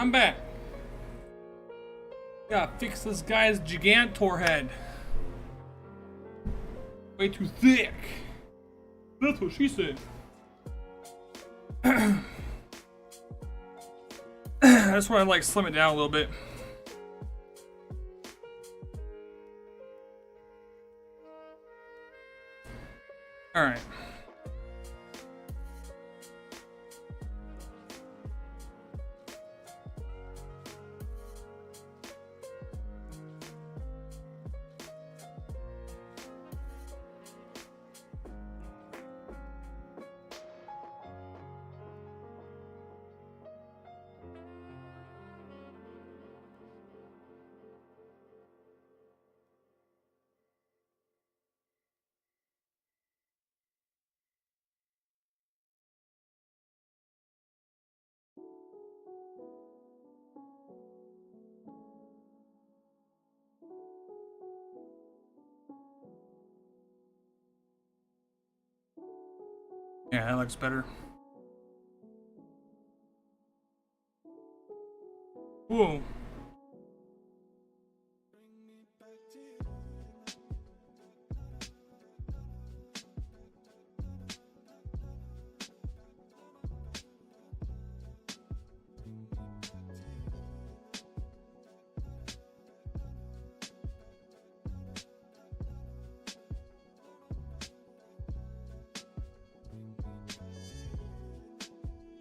I'm back. Gotta fix this guy's Gigantor head. Way too thick. That's what she said. I just want to like slim it down a little bit. All right. Yeah, that looks better. Whoa.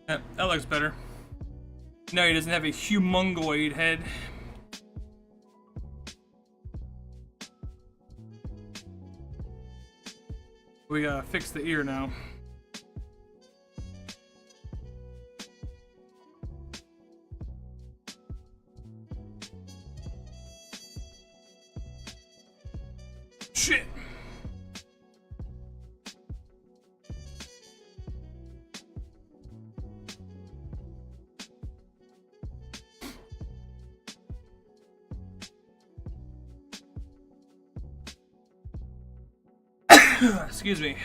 Yep, that looks better. No, he doesn't have a humongoid head. We gotta fix the ear now. Shit! Excuse me.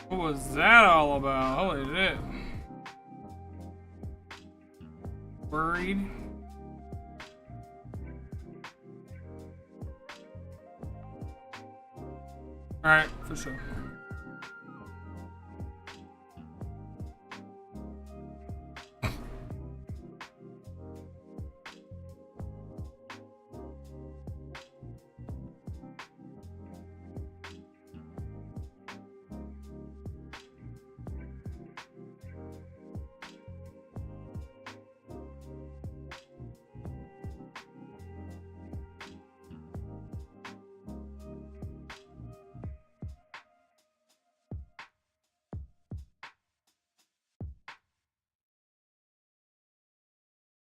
What was that all about? Holy shit. Worried. Alright, for sure.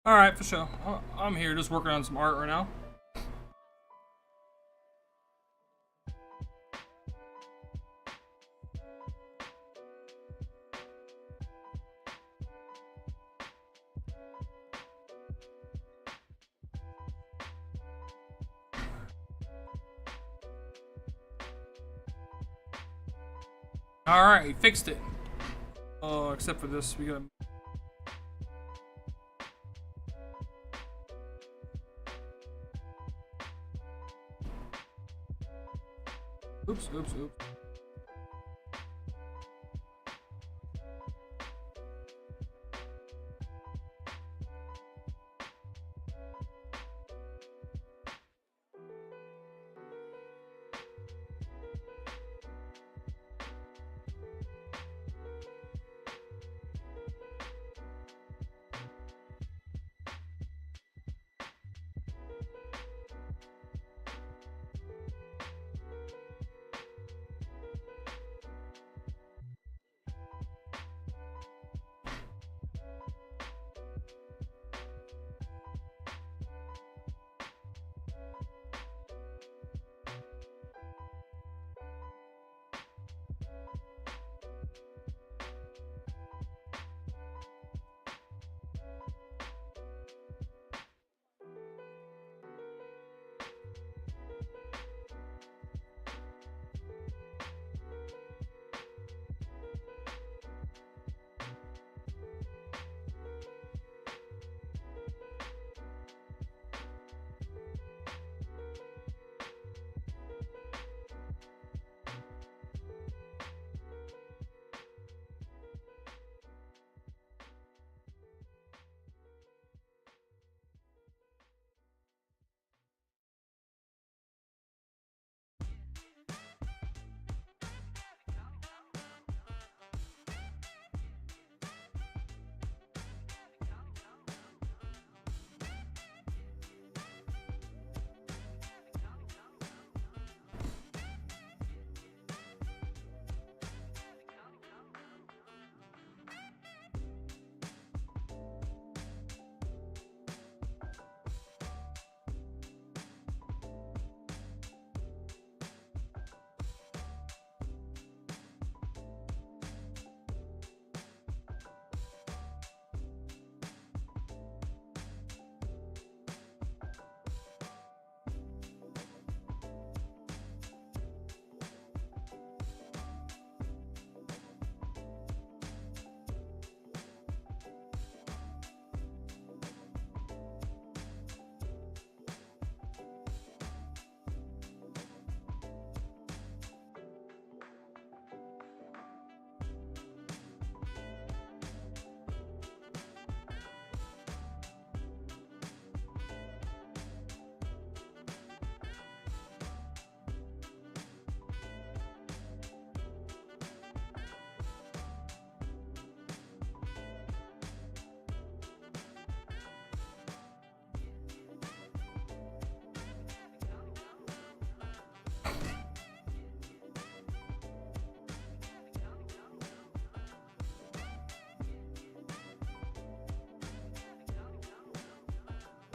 Alright, for sure. I'm here just working on some art right now. Alright, he fixed it. Oh, except for this, we gotta... Oops, oops, oops.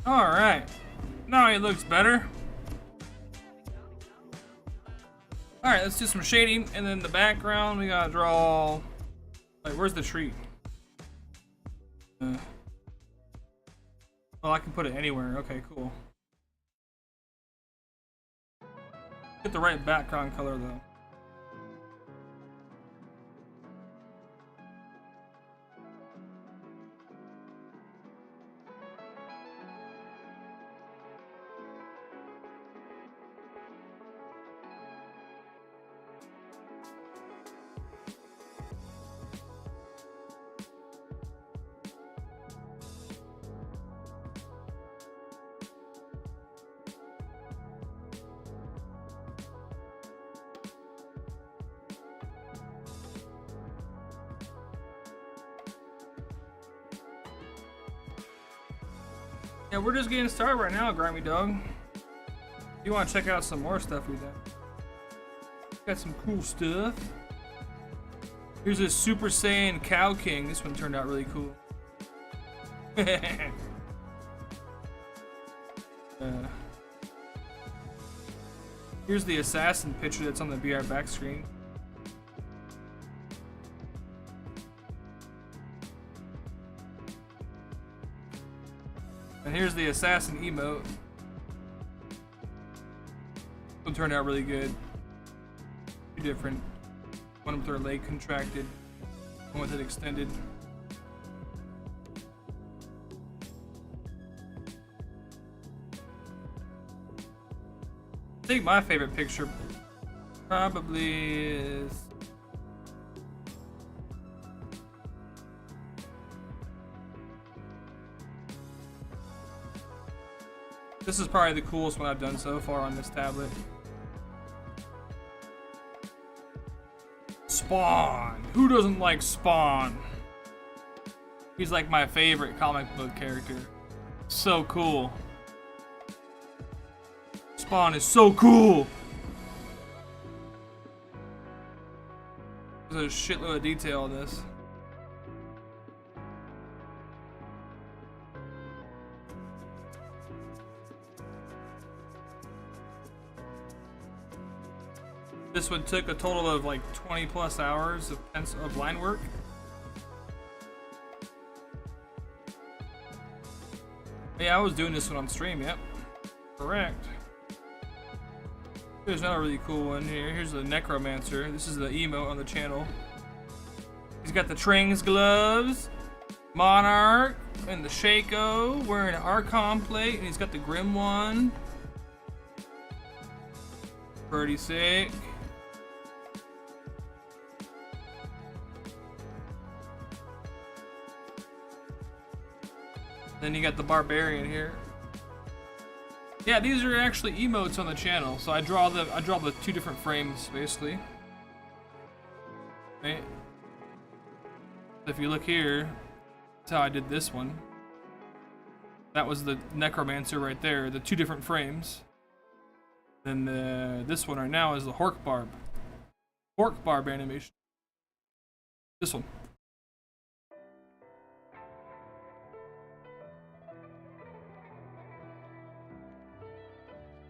Alright. Now he looks better. Alright, let's do some shading, and then the background we gotta draw... Wait, where's the tree? Well, I can put it anywhere. Okay, cool. Get the right background color though. Yeah, we're just getting started right now, Grimy Dog. If you want to check out some more stuff we've done. Got some cool stuff. Here's a Super Saiyan Cow King. This one turned out really cool. Here's the assassin picture that's on the BR back screen. And here's the assassin emote. One turned out really good. Two different. One with their leg contracted, one with it extended. I think my favorite picture probably is this is probably the coolest one I've done so far on this tablet. Spawn. Who doesn't like Spawn? He's like my favorite comic book character. So cool. Spawn is so cool. There's a shitload of detail in this. This one took a total of like 20 plus hours of line work. Yeah, I was doing this one on stream, yep. Correct. There's another really cool one here. Here's the Necromancer. This is the emote on the channel. He's got the Trings gloves, Monarch, and the Shaco, wearing an Archon plate, and he's got the Grim one. Pretty sick. Then you got the Barbarian here. Yeah, these are actually emotes on the channel. So I draw the two different frames basically. Right? If you look here, that's how I did this one. That was the Necromancer right there, the two different frames. Then this one right now is the Hork Barb animation. This one.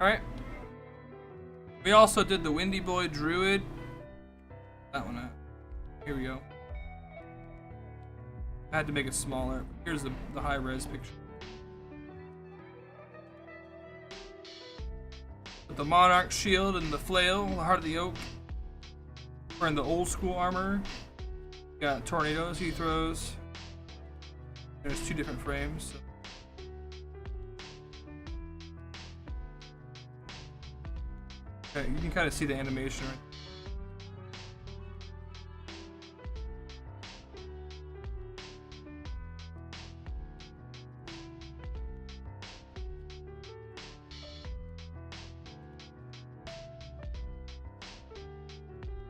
Alright. We also did the Windy Boy Druid. That one out. Here we go. I had to make it smaller. Here's the high res picture. With the Monarch shield and the flail, the Heart of the Oak. Wearing the old school armor. Got tornadoes he throws. There's two different frames. So. Okay, you can kind of see the animation right.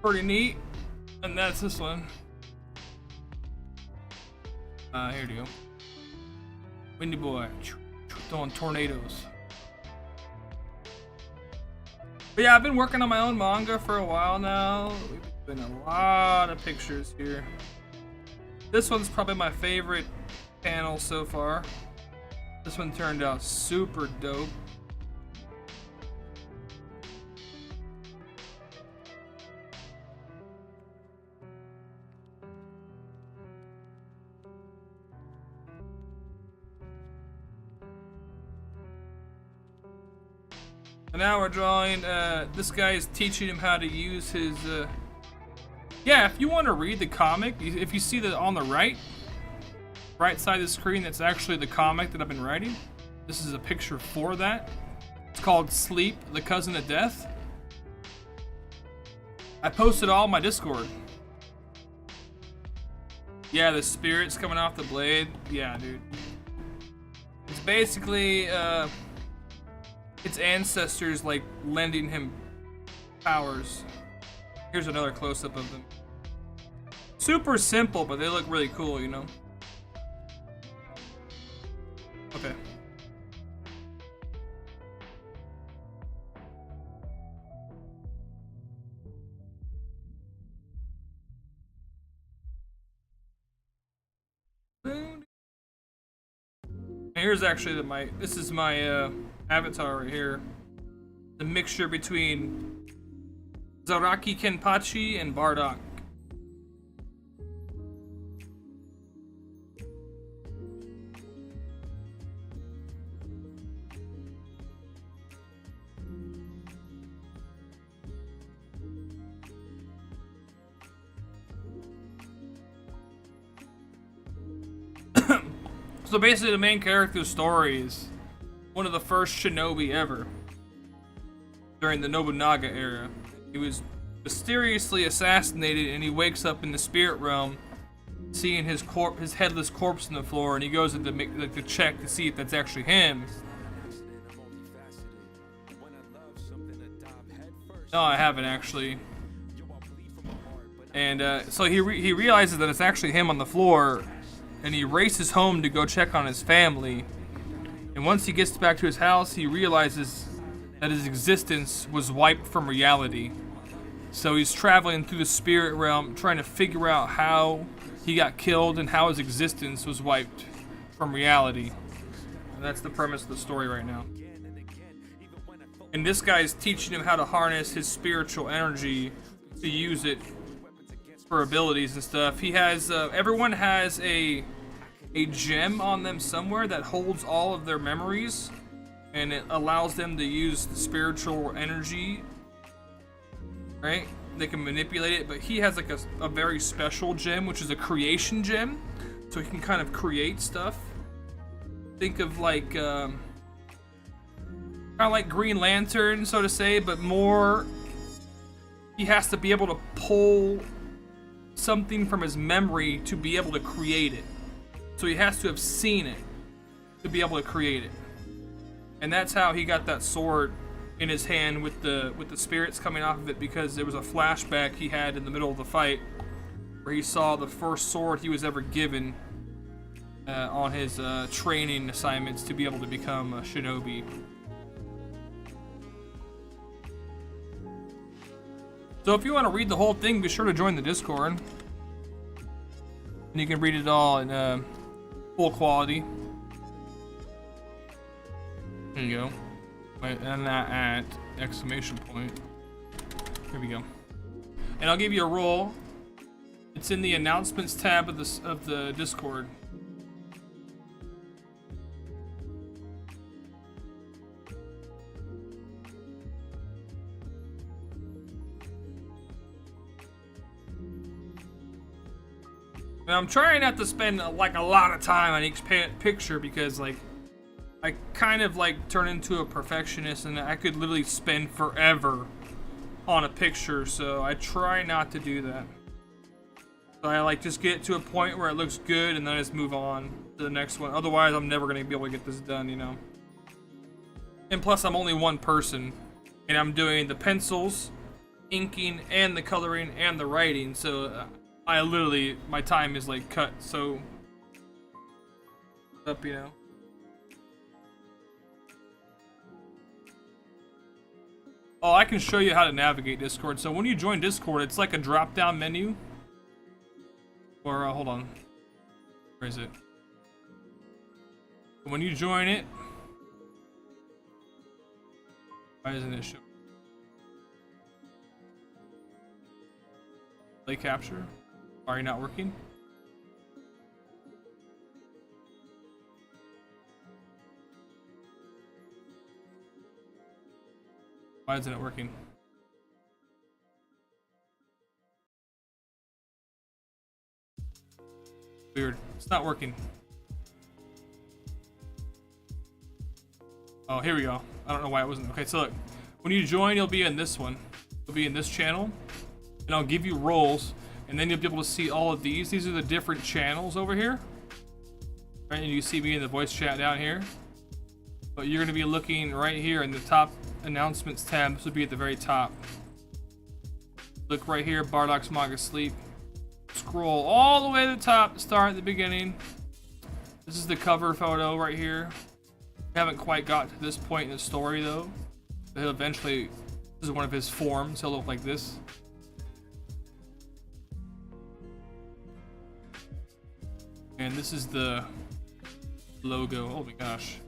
Pretty neat. And that's this one. Here we go. Windy Boy throwing tornadoes. But yeah, I've been working on my own manga for a while now. We've been a lot of pictures here. This one's probably my favorite panel so far. This one turned out super dope. And now we're drawing, this guy is teaching him how to use his, yeah, if you want to read the comic, if you see that on the right side of the screen, that's actually the comic that I've been writing. This is a picture for that. It's called Sleep, the Cousin of Death. I posted all on my Discord. Yeah, the spirits coming off the blade. Yeah, dude. It's basically, its ancestors like lending him powers. Here's another close-up of them. Super simple, but they look really cool, you know? Okay. Here's actually this is my avatar right here. The mixture between Zaraki Kenpachi and Bardock. So basically the main character's story is one of the first shinobi ever during the Nobunaga era. He was mysteriously assassinated and he wakes up in the spirit realm seeing his headless corpse on the floor, and he goes in to make the check to see if that's actually him. No, I haven't actually. And so he realizes that it's actually him on the floor, and he races home to go check on his family. And once he gets back to his house, he realizes that his existence was wiped from reality. So he's traveling through the spirit realm, trying to figure out how he got killed and how his existence was wiped from reality. And that's the premise of the story right now. And this guy's teaching him how to harness his spiritual energy to use it for abilities and stuff. He has everyone has a gem on them somewhere that holds all of their memories, and it allows them to use the spiritual energy, right? They can manipulate it, but he has like a very special gem, which is a creation gem, so he can kind of create stuff. Think of like kind of like Green Lantern, so to say, but more he has to be able to pull something from his memory to be able to create it. So he has to have seen it to be able to create it. And that's how he got that sword in his hand with the spirits coming off of it, because there was a flashback he had in the middle of the fight where he saw the first sword he was ever given on his training assignments to be able to become a shinobi. So if you want to read the whole thing, be sure to join the Discord. And you can read it all in full quality. There you go. And that at exclamation point. Here we go. And I'll give you a role. It's in the announcements tab of the Discord. And I'm trying not to spend like a lot of time on each picture, because like I kind of like turn into a perfectionist and I could literally spend forever on a picture, so I try not to do that. So I like just get to a point where it looks good and then I just move on to the next one. Otherwise I'm never gonna be able to get this done, you know. And plus I'm only one person and I'm doing the pencils, inking, and the coloring and the writing, so I literally, my time is like cut so up, you know. Oh, I can show you how to navigate Discord. So when you join Discord, it's like a drop-down menu. Or hold on, where is it? When you join it, why isn't it showing? Play capture. Are you not working? Why isn't it working? Weird. It's not working. Oh, here we go. I don't know why it wasn't. Okay, so look. When you join, you'll be in this one. You'll be in this channel. And I'll give you roles. And then you'll be able to see all of these. These are the different channels over here. Right, and you see me in the voice chat down here. But you're going to be looking right here in the top announcements tab. This would be at the very top. Look right here, Bardock's Manga Sleep. Scroll all the way to the top, start at the beginning. This is the cover photo right here. We haven't quite got to this point in the story though. But he'll eventually, this is one of his forms, he'll look like this. And this is the logo. Oh my gosh.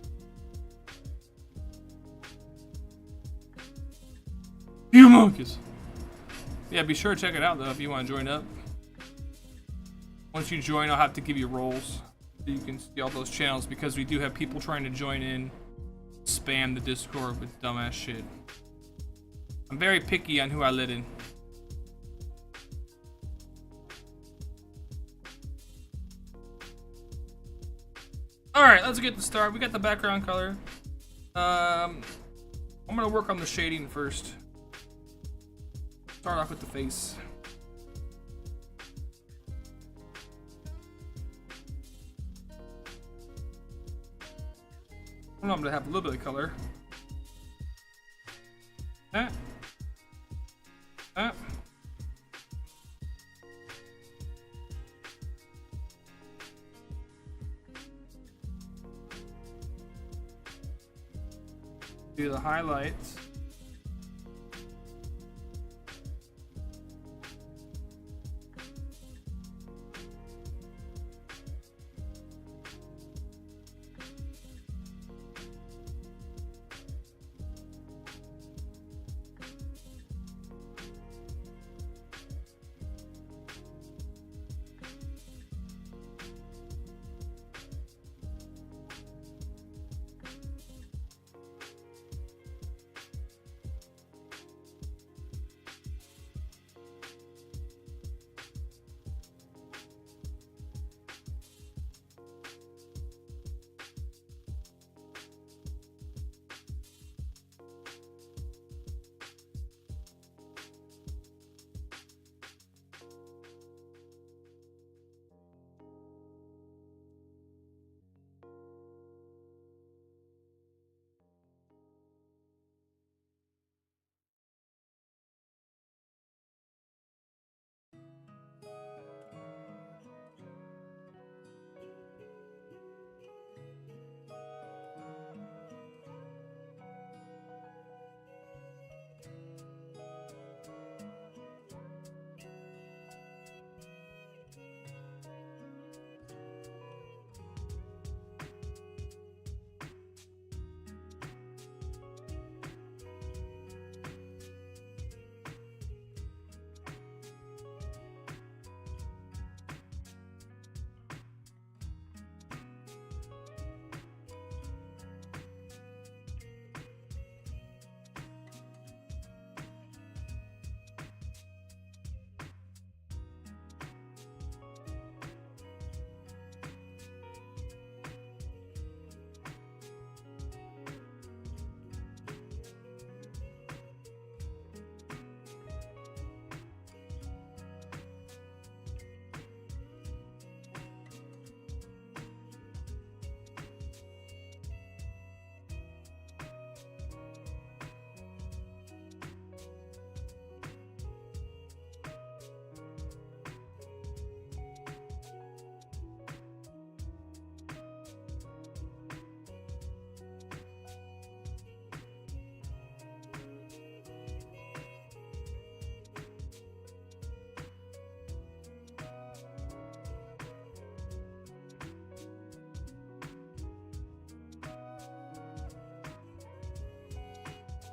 Humongous. Yeah, be sure to check it out though if you want to join up. Once you join, I'll have to give you roles so you can see all those channels because we do have people trying to join in, spam the Discord with dumbass shit. I'm very picky on who I let in. Alright, let's get to start. We got the background color. I'm gonna work on the shading first. Start off with the face. I'm gonna have a little bit of color. That. That. Do the highlights.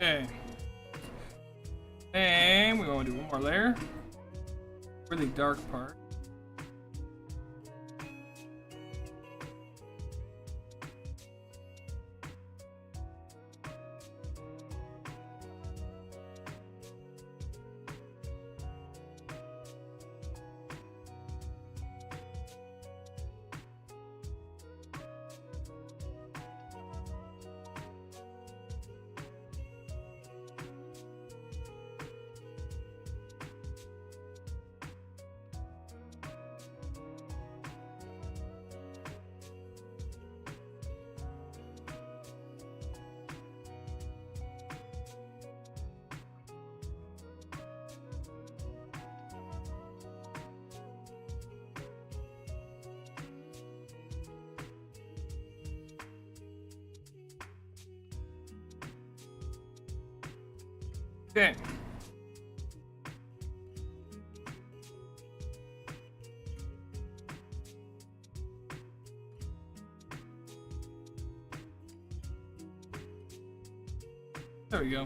Okay. And we're going to do one more layer. Really dark part. Okay. There we go.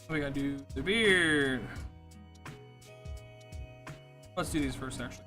We gotta do the beard. Let's do these first, actually.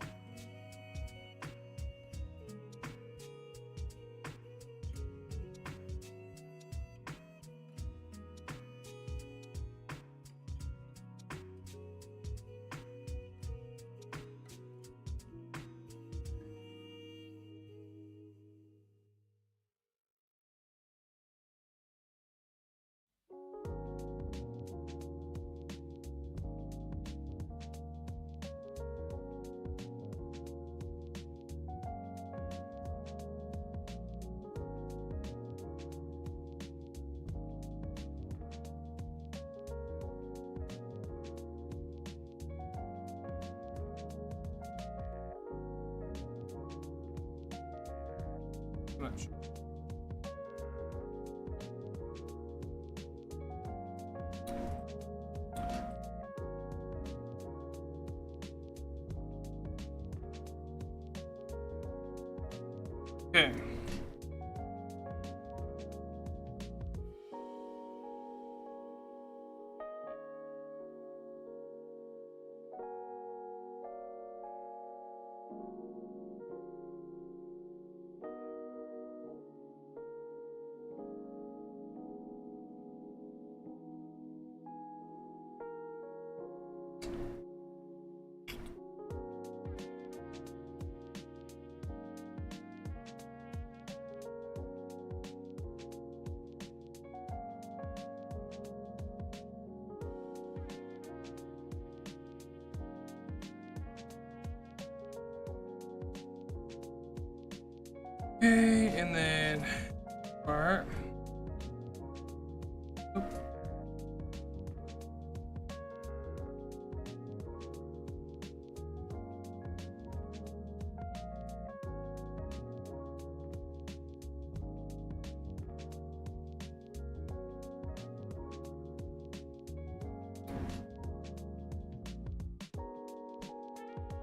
Much. Okay. Okay, and then part.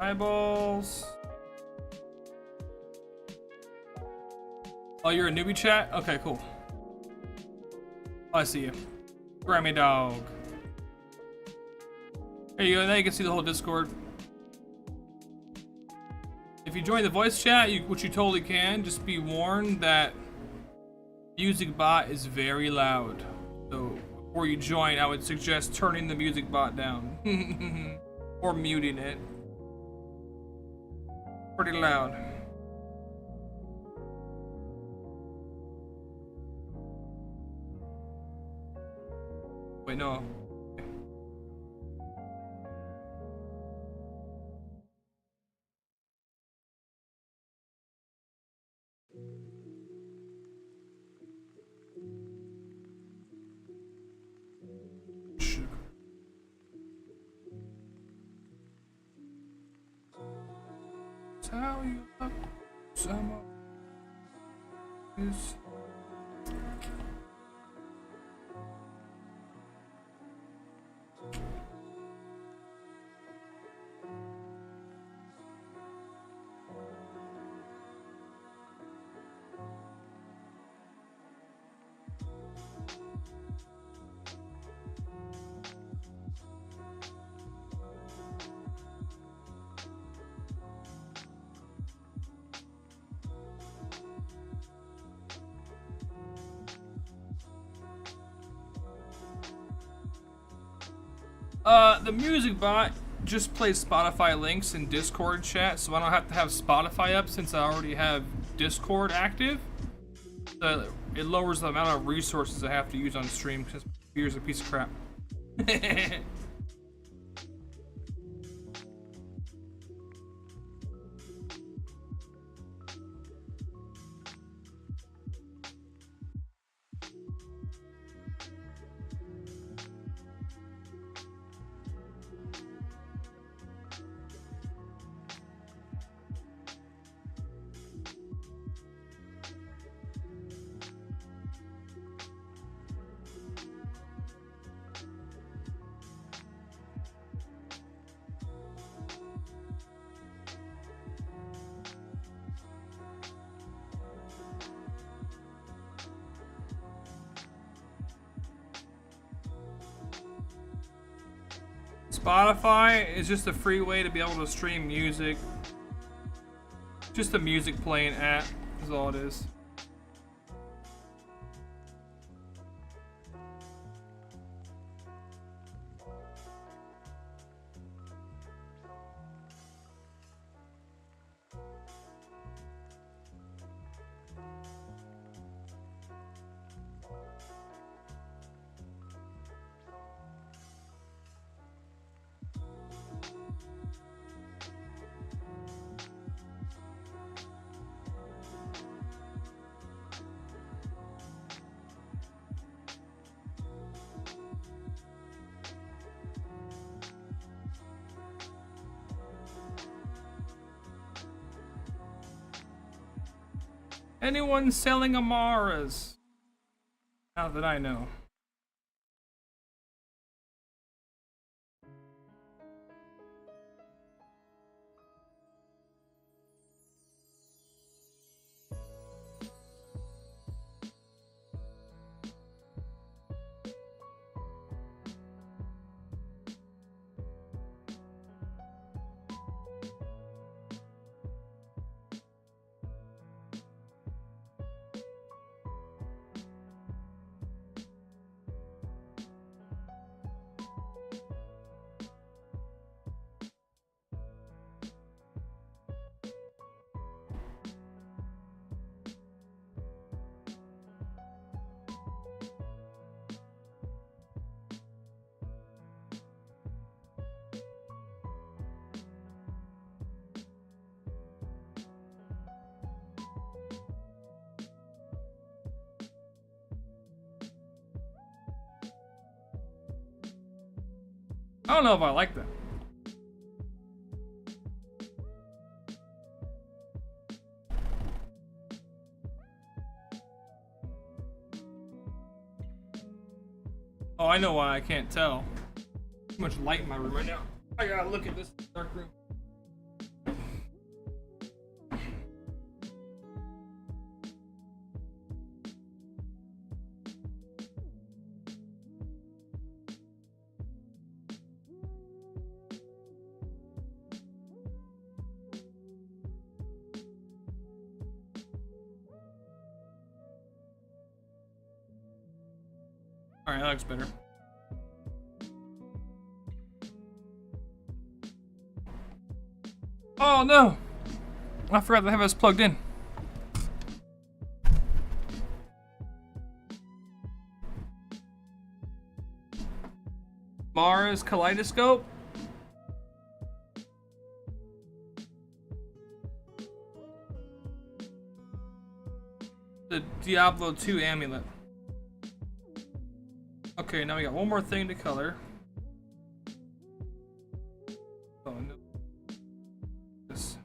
Eyeballs. Oh, you're a newbie chat? Okay, cool. Oh, I see you. Grammy dog. There you go, now you can see the whole Discord. If you join the voice chat, which you totally can, just be warned that music bot is very loud. So before you join, I would suggest turning the music bot down. Or muting it. Pretty loud. Wait, no. Tell you up some of this. The music bot just plays Spotify links in Discord chat, so I don't have to have Spotify up since I already have Discord active. So it lowers the amount of resources I have to use on stream because my computer's a piece of crap. Spotify is just a free way to be able to stream music. Just a music playing app is all it is. Anyone selling Amaras? Not that I know. I don't know if I like that. Oh, I know why I can't tell. Too much light in my room right now. I gotta look at this dark room. Alright, that looks better. Oh no! I forgot to have us plugged in. Mara's Kaleidoscope? The Diablo 2 amulet. Okay, now we got one more thing to color. Oh no. This.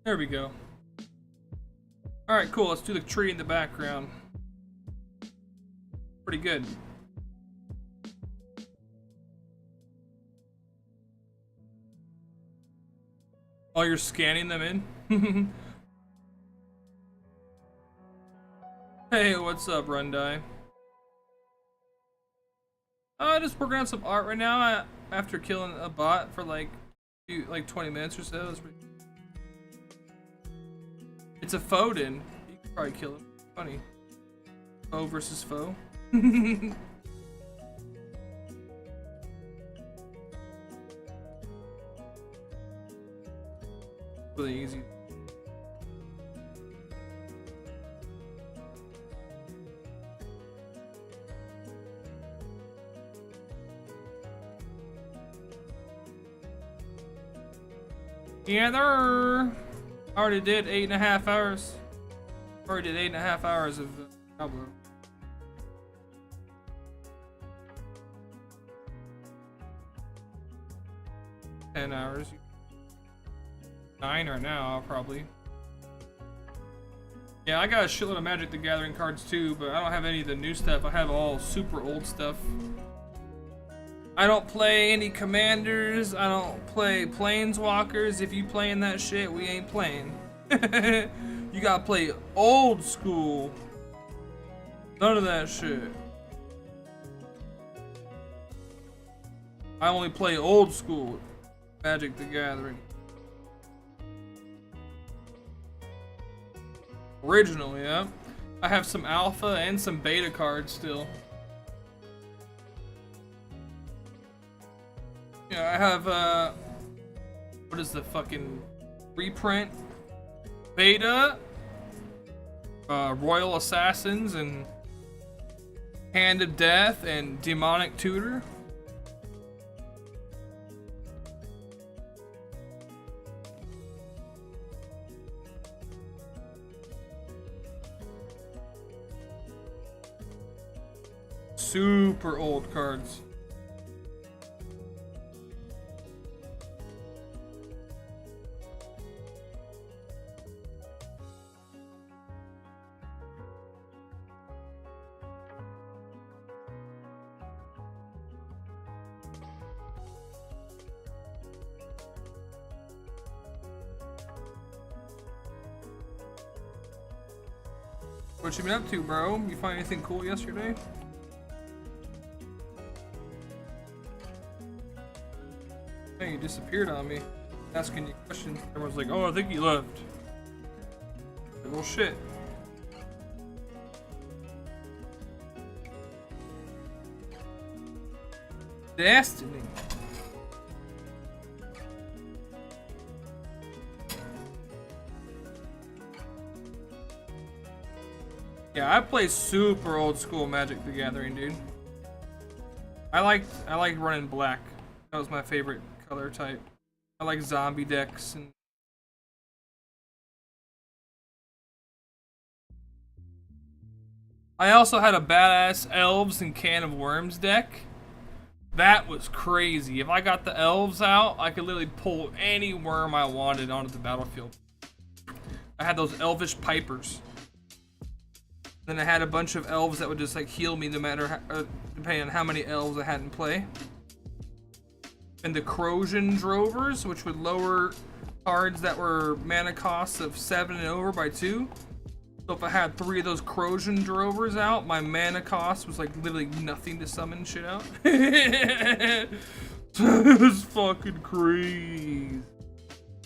There we go. Alright, cool. Let's do the tree in the background. Pretty good. Oh, you're scanning them in? Hey, what's up, Rundai? Just working on some art right now after killing a bot for like 20 minutes or so. It's a Foden. You could probably kill him. Funny. Foe versus foe. Really easy. Yeah, there. I already did 8.5 hours. Already did 8.5 hours of Diablo. $10 hours. 9 right now, probably. Yeah, I got a shitload of Magic the Gathering cards too, but I don't have any of the new stuff. I have all super old stuff. I don't play any commanders. I don't play planeswalkers. If you playing that shit, we ain't playing. You gotta play old school. None of that shit. I only play old school Magic the Gathering. Original, yeah. I have some alpha and some beta cards still. Yeah, I have, what is the fucking reprint? Beta, Royal Assassins, and Hand of Death, and Demonic Tutor. Super old cards. What you been up to, bro? You find anything cool yesterday? Hey, you disappeared on me. Asking you questions. Everyone's like, oh, I think you left. Like, well, shit. Destiny. Yeah, I play super old school Magic the Gathering, dude. I like running black. That was my favorite color type. I like zombie decks and I also had a badass elves and can of worms deck. That was crazy. If I got the elves out, I could literally pull any worm I wanted onto the battlefield. I had those elvish pipers. Then I had a bunch of elves that would just like heal me no matter how, depending on how many elves I had in play. And the Corrosion Drovers, which would lower cards that were mana costs of 7 and over by 2. So if I had 3 of those Corrosion Drovers out, my mana cost was like literally nothing to summon shit out. It was fucking crazy.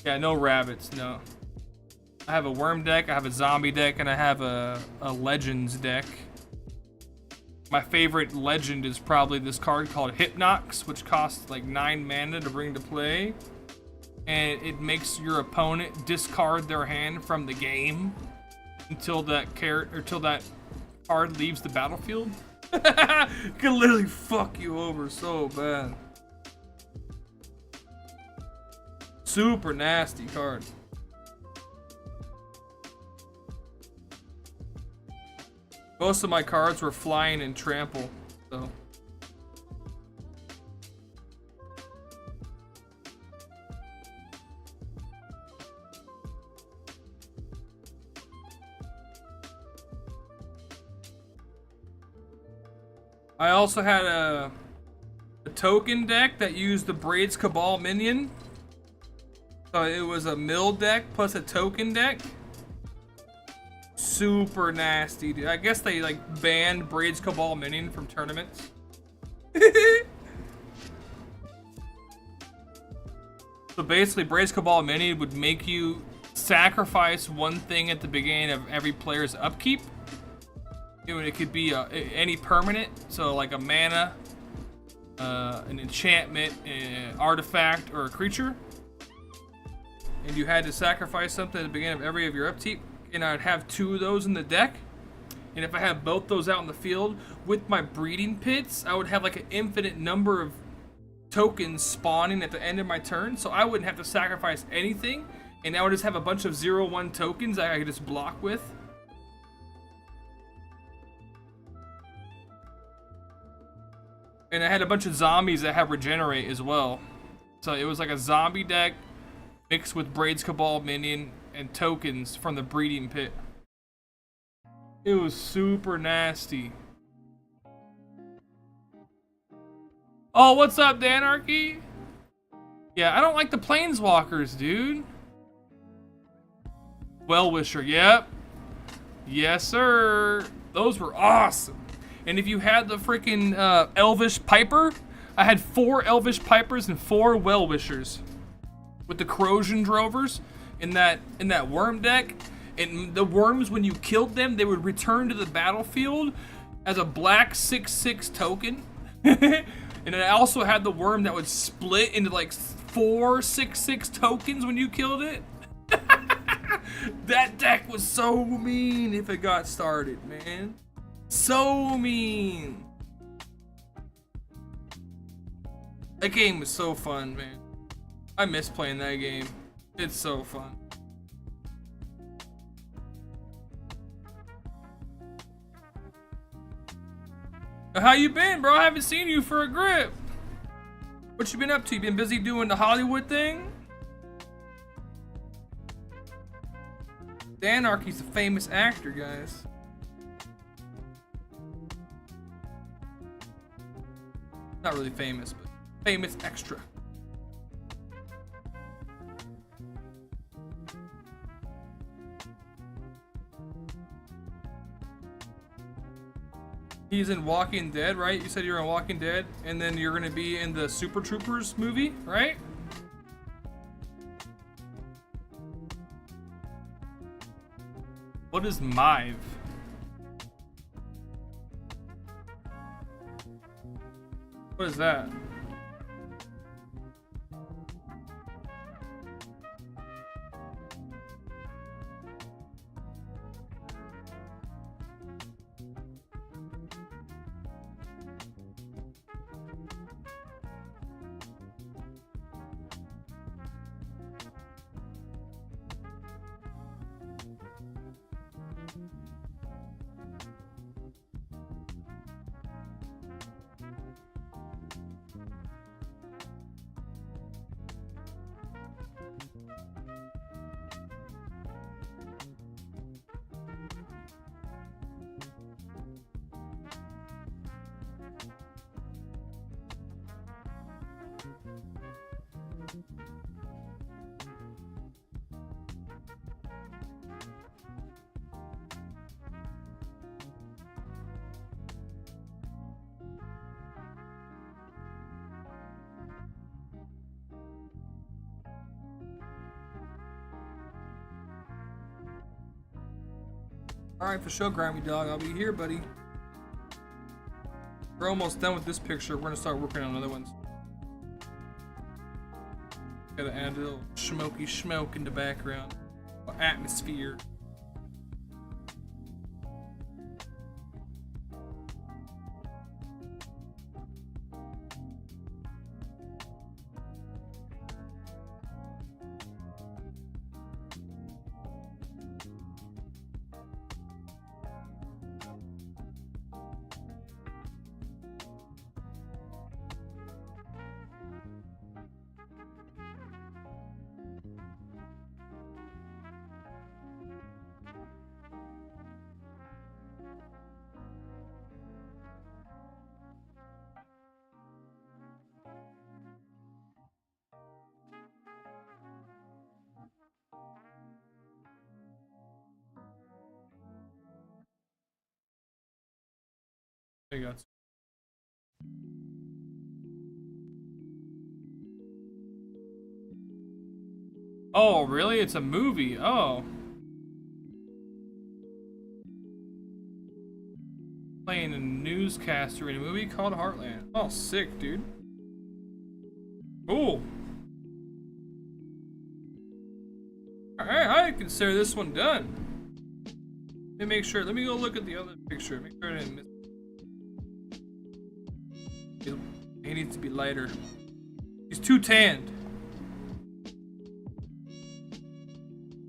Yeah, no rabbits, no. I have a worm deck, I have a zombie deck, and I have a legends deck. My favorite legend is probably this card called Hypnox, which costs like 9 mana to bring to play. And it makes your opponent discard their hand from the game until that card leaves the battlefield. It can literally fuck you over so bad. Super nasty card. Most of my cards were flying and trample, so. I also had a token deck that used the Braids Cabal minion. So it was a mill deck plus a token deck. Super nasty, dude. I guess they like banned Braids Cabal minion from tournaments. So basically, Braids Cabal minion would make you sacrifice one thing at the beginning of every player's upkeep. It could be any permanent, so like a mana, an enchantment, an artifact, or a creature. And you had to sacrifice something at the beginning of every of your upkeep. And I'd have 2 of those in the deck. And if I had both those out in the field with my breeding pits, I would have like an infinite number of tokens spawning at the end of my turn, so I wouldn't have to sacrifice anything, and I would just have a bunch of 0/1 tokens that I could just block with. And I had a bunch of zombies that have regenerate as well. So it was like a zombie deck mixed with Braids Cabal minion and tokens from the breeding pit. It was super nasty. Oh, what's up, Danarchy? Yeah, I don't like the Planeswalkers, dude. Well-Wisher, yep. Yes, sir. Those were awesome. And if you had the freaking Elvish Piper, I had 4 Elvish Pipers and 4 Well-Wishers. With the Corrosion Drovers in that worm deck. And the worms, when you killed them, they would return to the battlefield as a black 6/6 token. And I also had the worm that would split into like 4 6/6 tokens when you killed it. That deck was so mean if it got started, man. So mean. That game was so fun, man. I miss playing that game. It's so fun. How you been, bro? I haven't seen you for a grip. What you been up to? You been busy doing the Hollywood thing? Danarchy's a famous actor, guys. Not really famous, but famous extra. He's in Walking Dead, right? You said you're in Walking Dead, and then you're gonna be in the Super Troopers movie, right? What is Mive? What is that? Alright, for sure, Grimy Dog. I'll be here, buddy. We're almost done with this picture. We're gonna start working on other ones. Gotta add a little smoky smoke in the background. Atmosphere. There you go. Oh, really? It's a movie. Oh. Playing a newscaster in a movie called Heartland. Oh, sick, dude. Cool. Alright, I consider this one done. Let me make sure. Let me go look at the other picture. Make sure I didn't miss. It needs to be lighter. too tanned.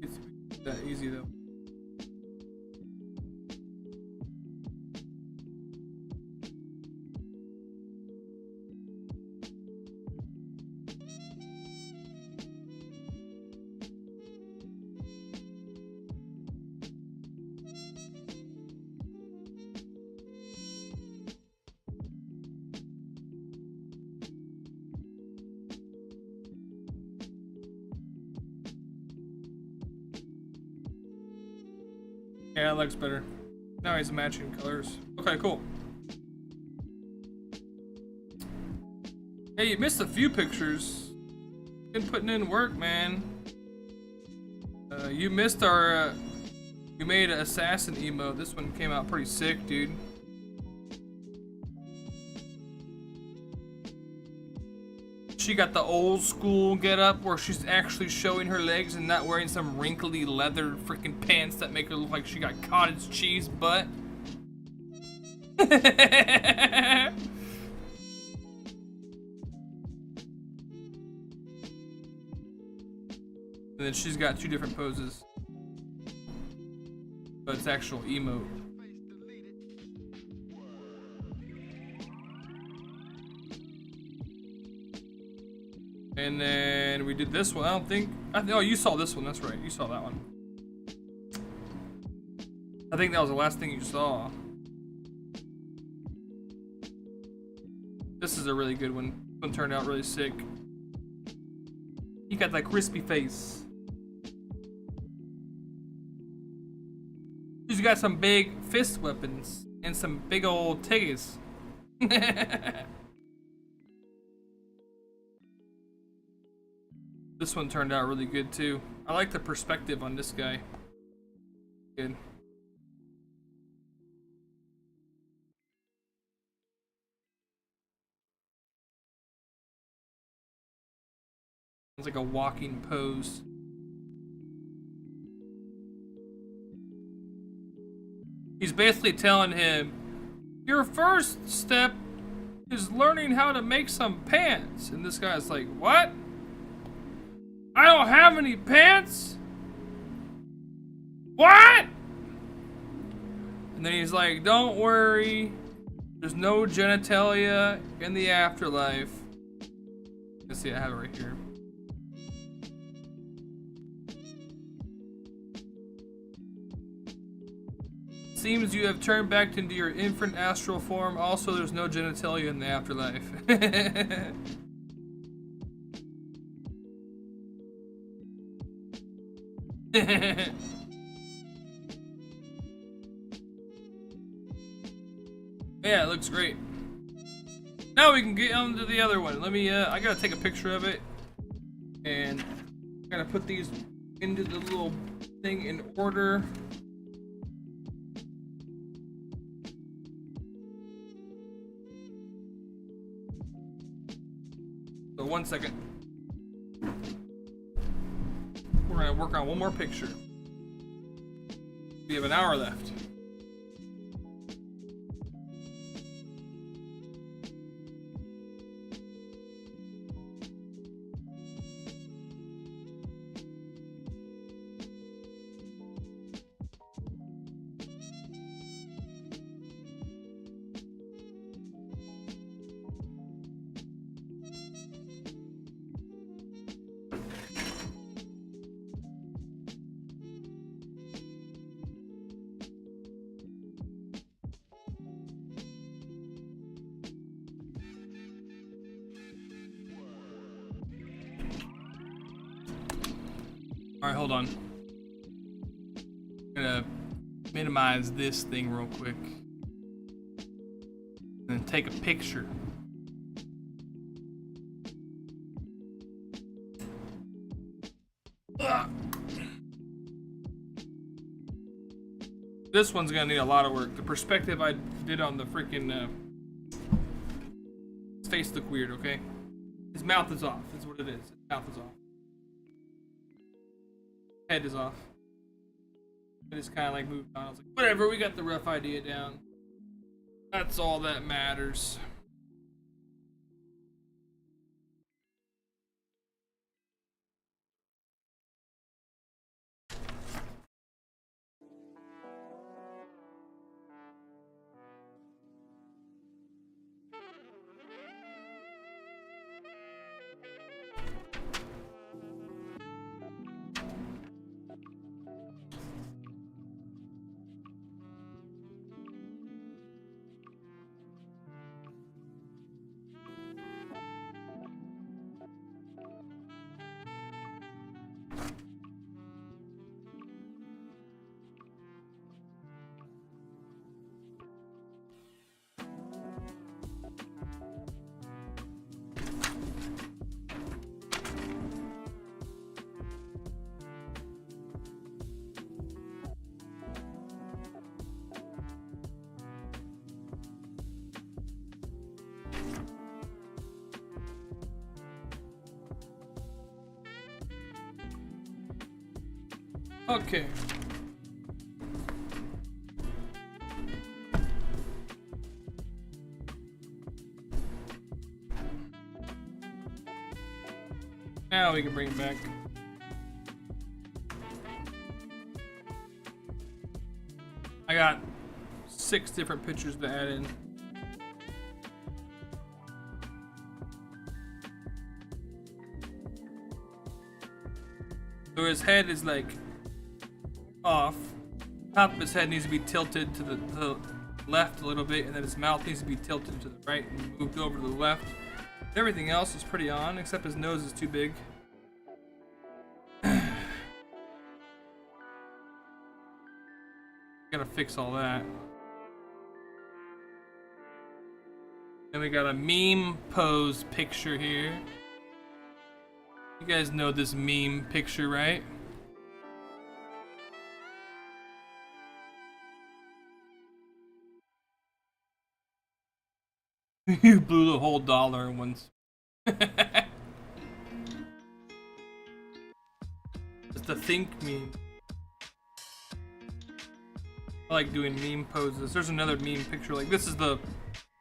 It's that easy though. Yeah, that looks better. Now he's matching colors. Okay, cool. Hey, you missed a few pictures. Been putting in work, man. You missed our. We made an assassin emote. This one came out pretty sick, dude. She got the old school get up where she's actually showing her legs and not wearing some wrinkly leather freaking pants that make her look like she got cottage cheese butt. And then she's got two different poses. But it's actual emote. And then we did this one. I think. Oh, you saw this one. That's right. You saw that one. I think that was the last thing you saw. This is a really good one. This one turned out really sick. You got that crispy face. She's got some big fist weapons and some big old tiggies. This one turned out really good too. I like the perspective on this guy. Good. It's like a walking pose. He's basically telling him, your first step is learning how to make some pants. And this guy's like, what? I don't have any pants? What? And then he's like, don't worry. There's no genitalia in the afterlife. Let's see, I have it right here. Seems you have turned back into your infant astral form. Also, there's no genitalia in the afterlife. Yeah, it looks great. Now we can get on to the other one. Let me, I gotta take a picture of it. And I'm gonna put these into the little thing in order. So 1 second. We're gonna work on one more picture. We have an hour left. Alright, hold on. I'm gonna minimize this thing real quick. And then take a picture. Ugh. This one's gonna need a lot of work. The perspective I did on the freaking his face look weird, okay? His mouth is off, is what it is. His mouth is off. Head is off. I just kind of like moved on. I was like, whatever, we got the rough idea down. That's all that matters. Okay. Now we can bring it back. I got 6 different pictures to add in. So his head is like off. Top of his head needs to be tilted to the left a little bit, and then his mouth needs to be tilted to the right and moved over to the left. Everything else is pretty on, except his nose is too big. Gotta fix all that. Then we got a meme pose picture here. You guys know this meme picture, right? You blew the whole dollar in one. It's the think meme. I like doing meme poses. There's another meme picture. Like this is the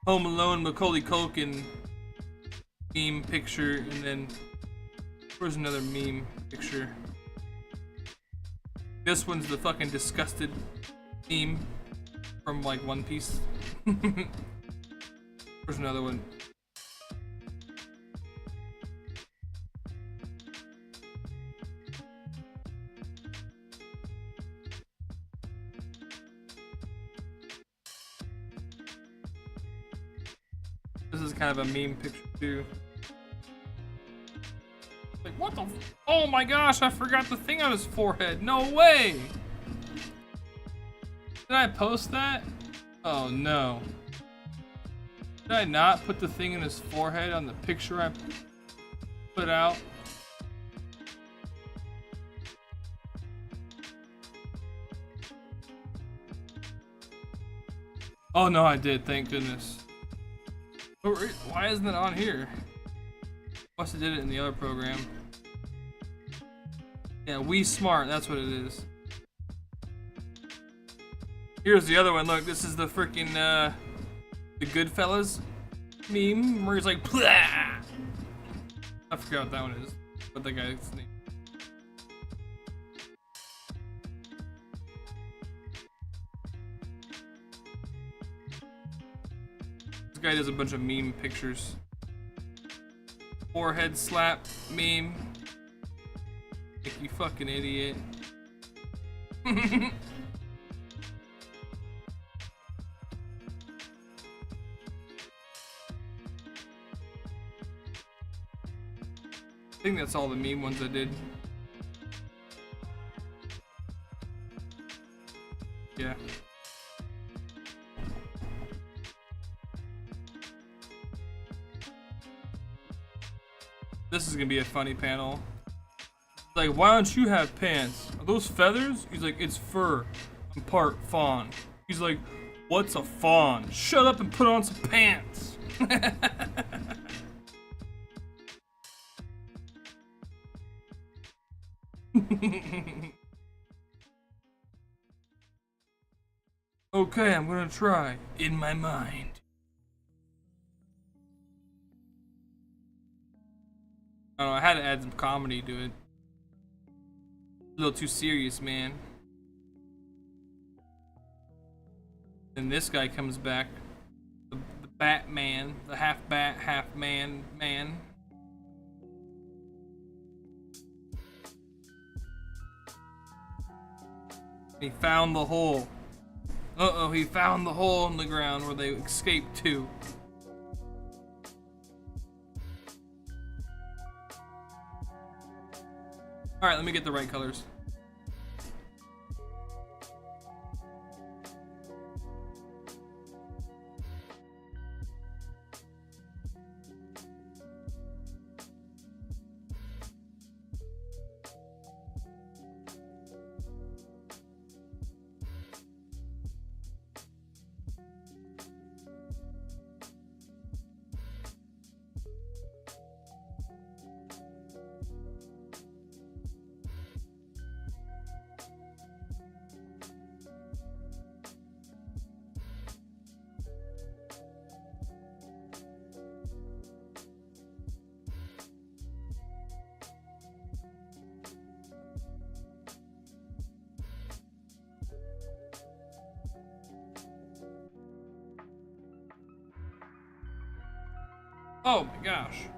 Home Alone Macaulay Culkin meme picture, and then where's another meme picture? This one's the fucking disgusted meme from like One Piece. Where's another one? This is kind of a meme picture too. Like what the? Oh my gosh! I forgot the thing on his forehead. No way! Did I post that? Oh no. Did I not put the thing in his forehead on the picture I put out? Oh no, I did. Thank goodness. Why isn't it on here? Must have did it in the other program. Yeah, We Smart. That's what it is. Here's the other one. Look, this is the freaking the Goodfellas meme where he's like, "Plah!" I forgot what that one is. What the guy's name? This guy does a bunch of meme pictures. Forehead slap meme. Like you fucking idiot. I think that's all the meme ones I did. Yeah. This is gonna be a funny panel. Like, why don't you have pants? Are those feathers? He's like, it's fur. I'm part fawn. He's like, what's a fawn? Shut up and put on some pants. Okay, I'm gonna try. In my mind. I don't know, I had to add some comedy to it. A little too serious, man. Then this guy comes back. The Batman. The half bat, half man. He found the hole. Uh-oh, he found the hole in the ground where they escaped to. Alright, let me get the right colors. Oh my gosh.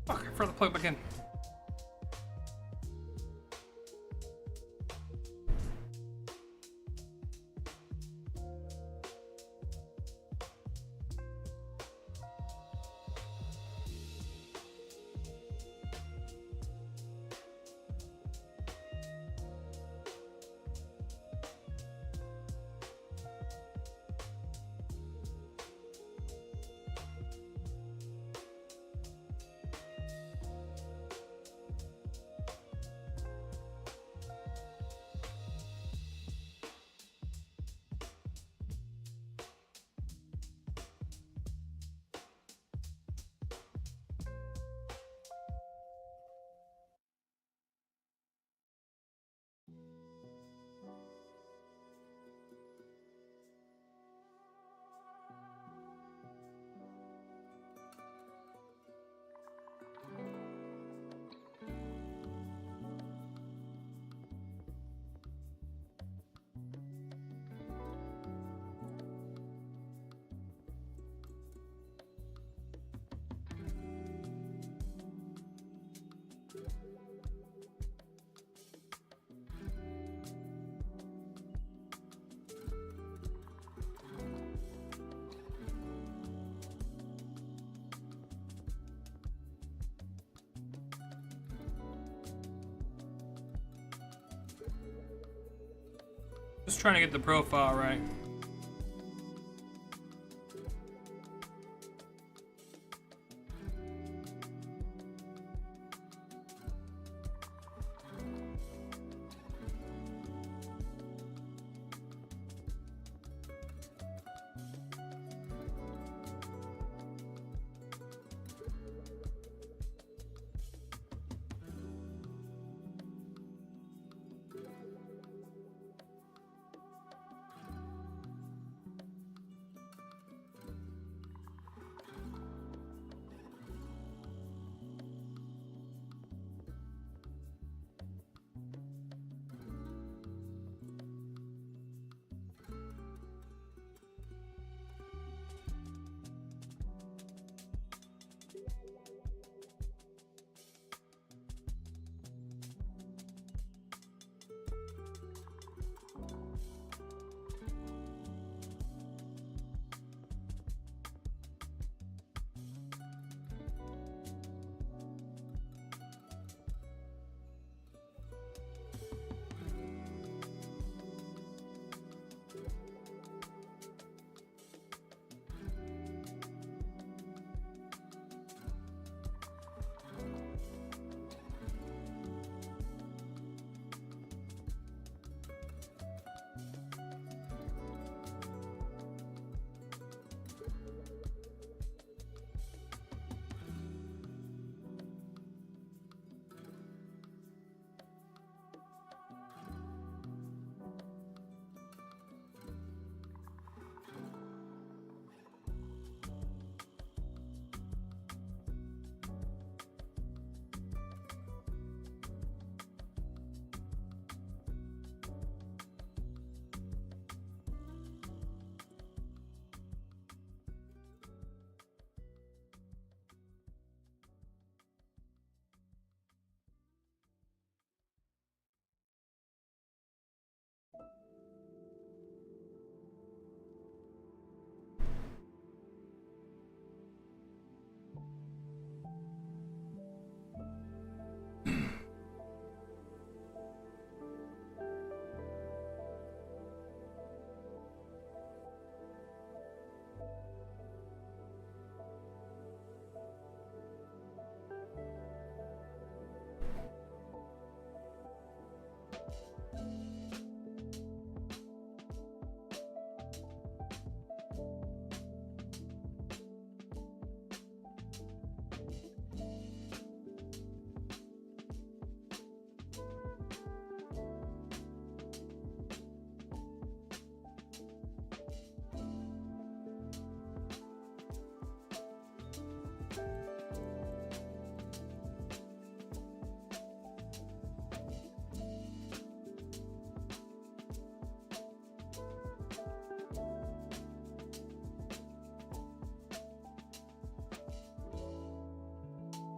Fuck, I forgot to plug back in. Just trying to get the profile right.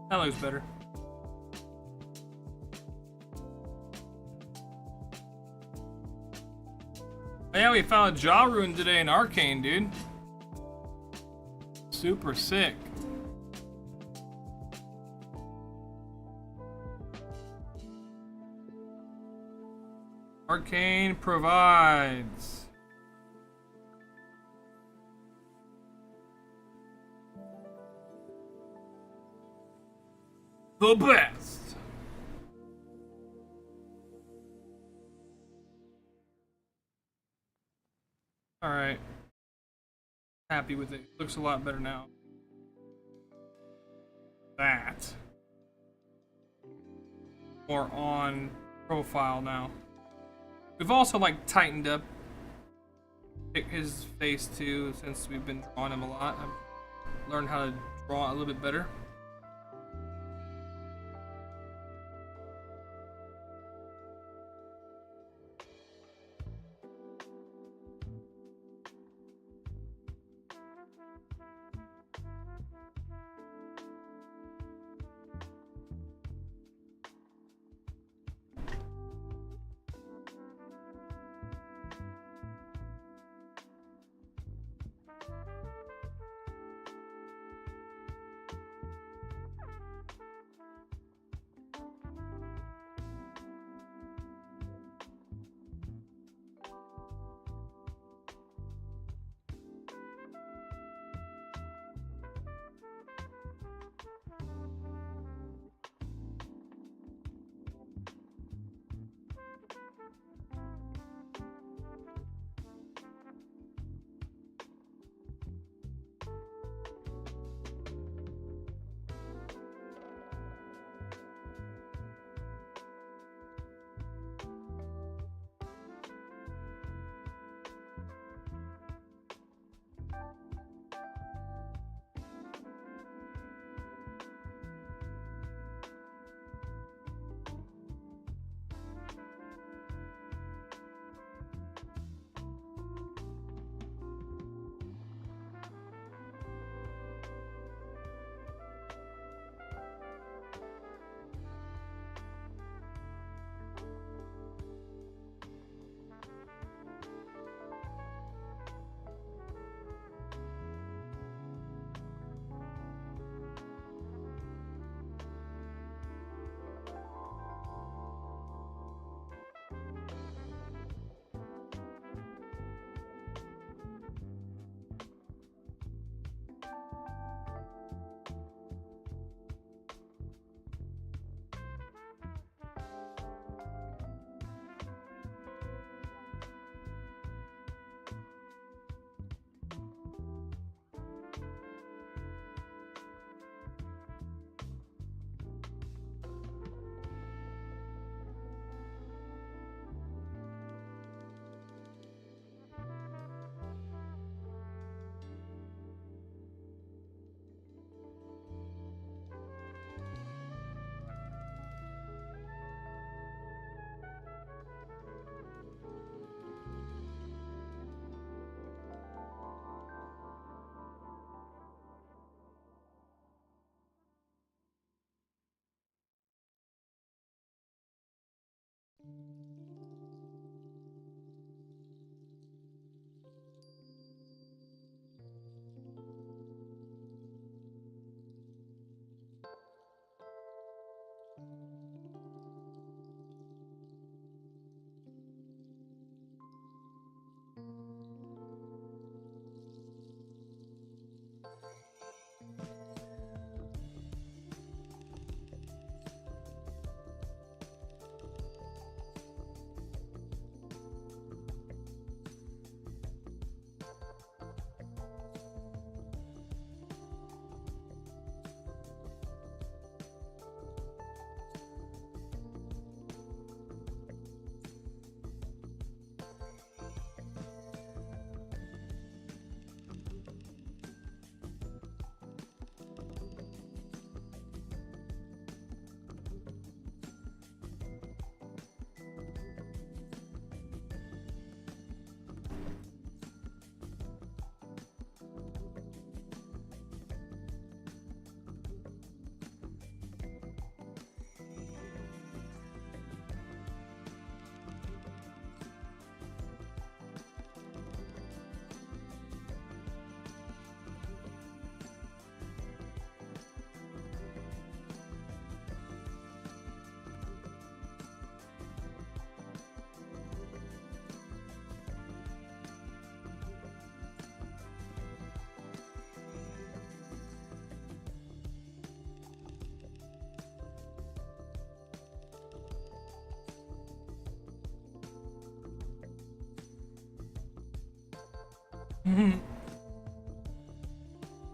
That looks better. Oh, yeah, we found a jaw rune today in Arcane, dude. Super sick. Arcane provides. The best. All right. Happy with it. Looks a lot better now. That. More on profile now. We've also like tightened up his face too, since we've been drawing him a lot. I've learned how to draw a little bit better.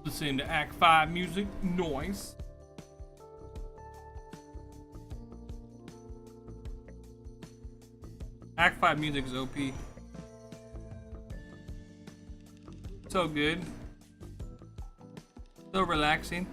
Listening to Act 5 music, noise. Act 5 music is OP. So good. So relaxing.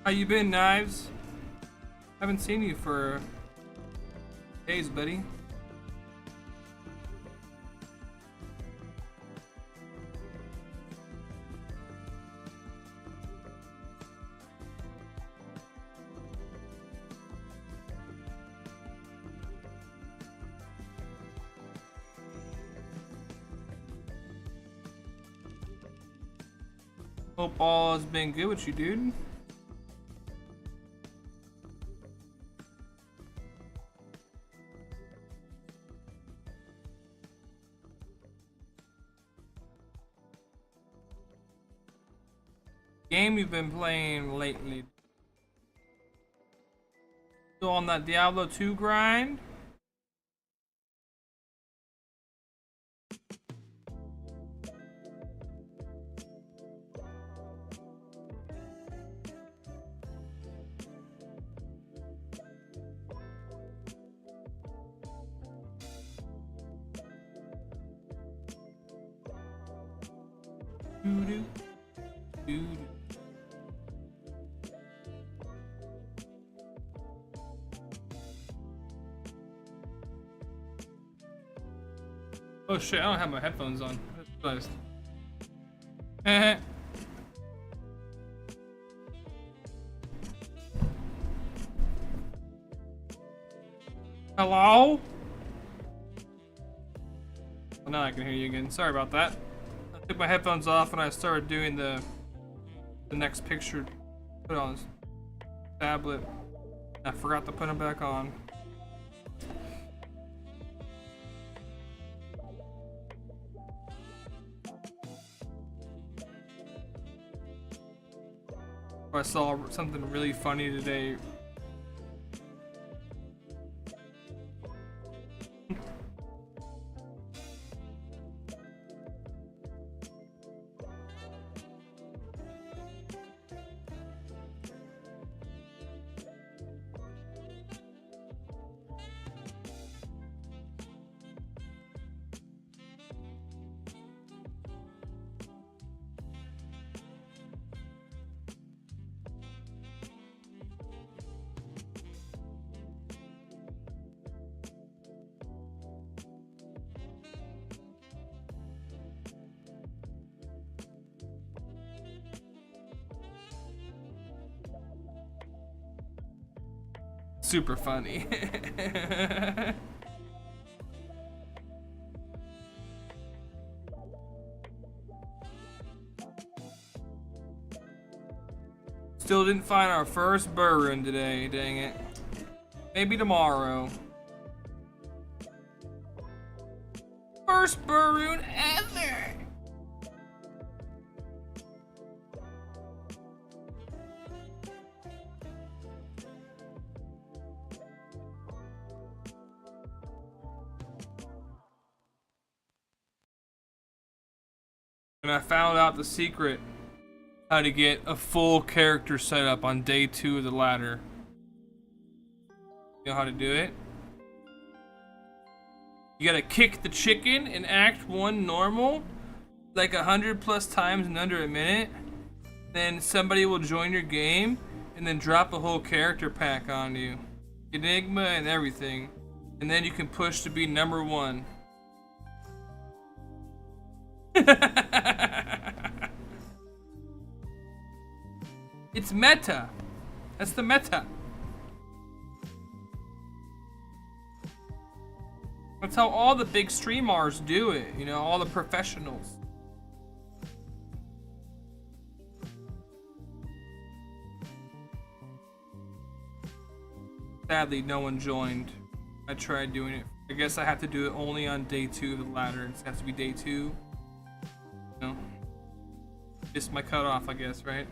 How you been, Knives? Haven't seen you for days, buddy. Hope all has been good with you, dude. Game you've been playing lately? Still on that Diablo 2 grind? Doo-doo. Doo-doo. Oh shit, I don't have my headphones on. I just realized. Hello? Well, now I can hear you again. Sorry about that. I took my headphones off and I started doing the next picture. Put it on this tablet. I forgot to put them back on. I saw something really funny today. Super funny. Still didn't find our first burroon today, dang it. Maybe tomorrow. First burroon ever! And I found out the secret how to get a full character set up on day 2 of the ladder. You know how to do it? You gotta kick the chicken in Act 1 normal, like 100+ times in under a minute. Then somebody will join your game and then drop a whole character pack on you. Enigma and everything. And then you can push to be number 1. It's meta. That's the meta. That's how all the big streamers do it, you know, all the professionals. Sadly, no one joined. I tried doing it. I guess I have to do it only on day 2 of the ladder. It has to be day 2. No. Just my cutoff, I guess, right?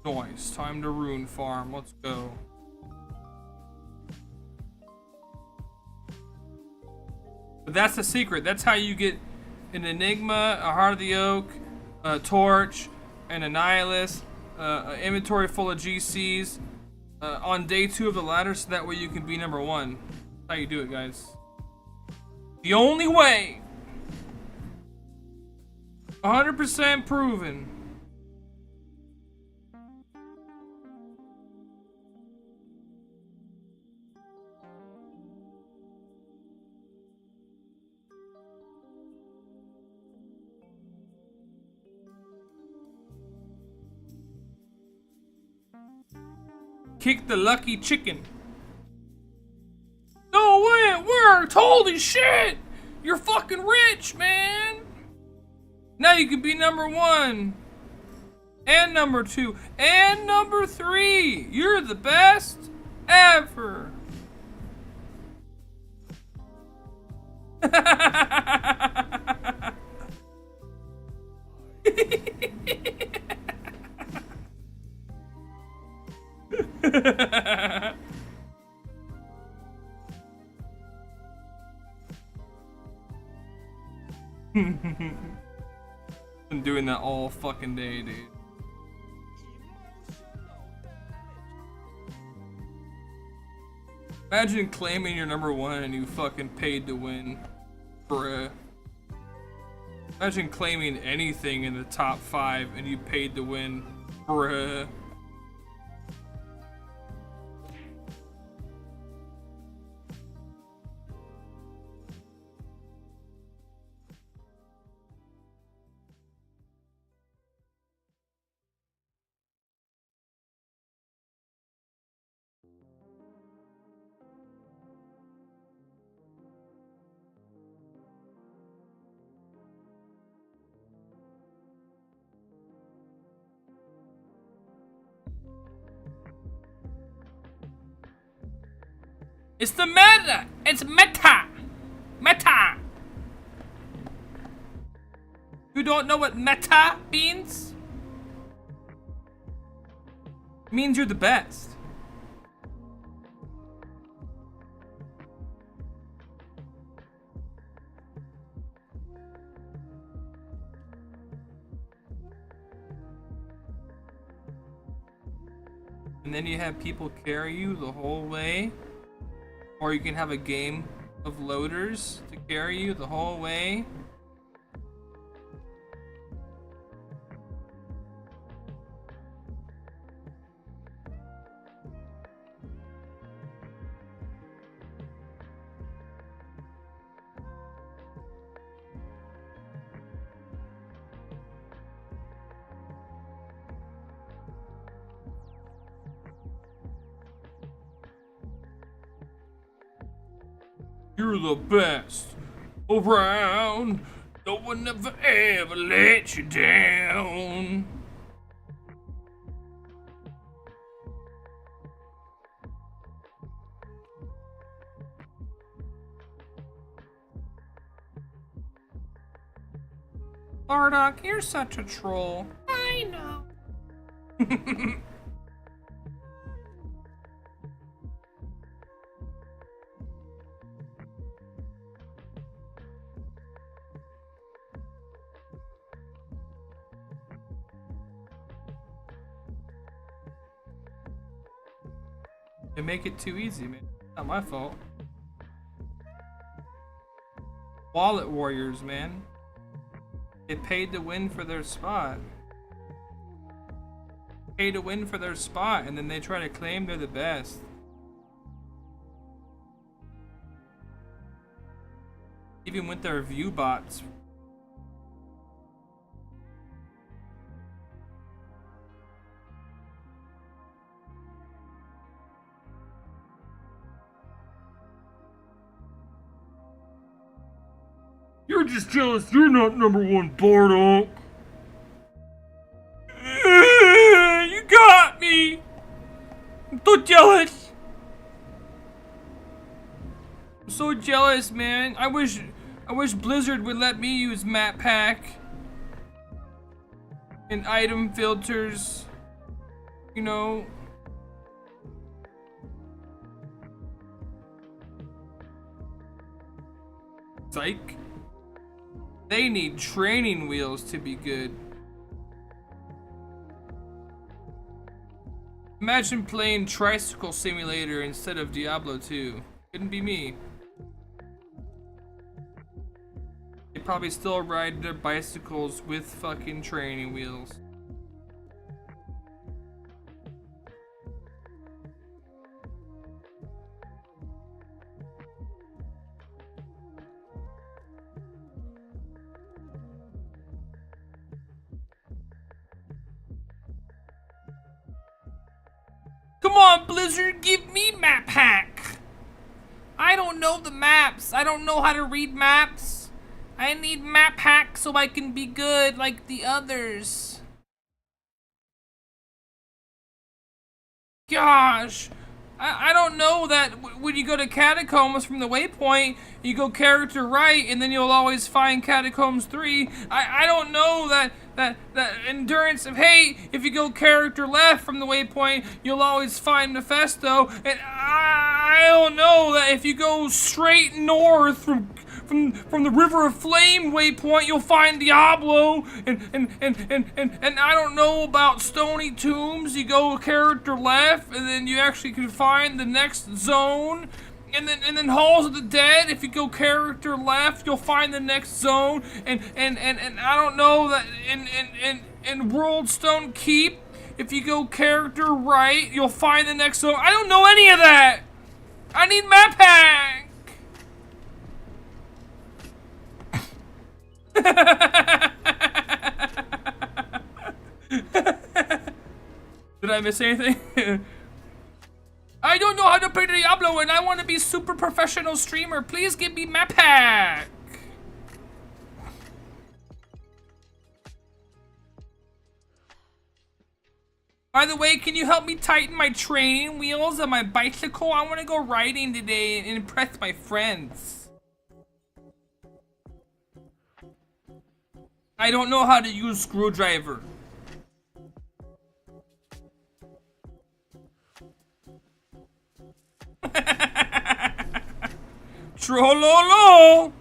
Nice. Time to rune farm. Let's go. But that's the secret. That's how you get an Enigma, a Heart of the Oak, a Torch, and a Nihilist, an inventory full of GCs on day 2 of the ladder, so that way you can be number 1. That's how you do it, guys. The only way. 100% proven. Kick the lucky chicken. No way, it worked! Holy shit! You're fucking rich, man! Now you can be number 1. And number 2. And number 3! You're the best ever! Been doing that all fucking day, dude. Imagine claiming you're number 1 and you fucking paid to win. Bruh. Imagine claiming anything in the top 5 and you paid to win. Bruh. It's the meta! It's meta! Meta! You don't know what meta means? It means you're the best. And then you have people carry you the whole way. Or you can have a game of loaders to carry you the whole way. You're the best around. No one ever let you down. Bardock, you're such a troll. I know. They make it too easy, man. Not my fault. Wallet warriors, man. They paid to win for their spot. Pay to win for their spot, and then they try to claim they're the best. Even with their view bots. You're just jealous you're not number 1, Bardock. You got so jealous. I'm so jealous, man. I wish Blizzard would let me use map pack and item filters. You know. Psych. They need training wheels to be good. Imagine playing Tricycle Simulator instead of Diablo 2. Couldn't be me. They probably still ride their bicycles with fucking training wheels. Come on, Blizzard, give me map hack. I don't know the maps. I don't know how to read maps. I need map hack so I can be good like the others. Gosh, I don't know that when you go to Catacombs from the waypoint, you go character right and then you'll always find Catacombs 3. I don't know that Endurance of Hate, if you go character left from the waypoint, you'll always find Mephisto. And I don't know that if you go straight north from the River of Flame waypoint, you'll find Diablo, and I don't know about Stony Tombs. You go character left, and then you actually can find the next zone, and then Halls of the Dead. If you go character left, you'll find the next zone, and I don't know that in Worldstone Keep, if you go character right, you'll find the next zone. I don't know any of that. I need map hack. Did I miss anything? I don't know how to play Diablo and I want to be super professional streamer. Please give me map hack. By the way, can you help me tighten my training wheels on my bicycle? I want to go riding today and impress my friends. I don't know how to use screwdriver. Trollolo!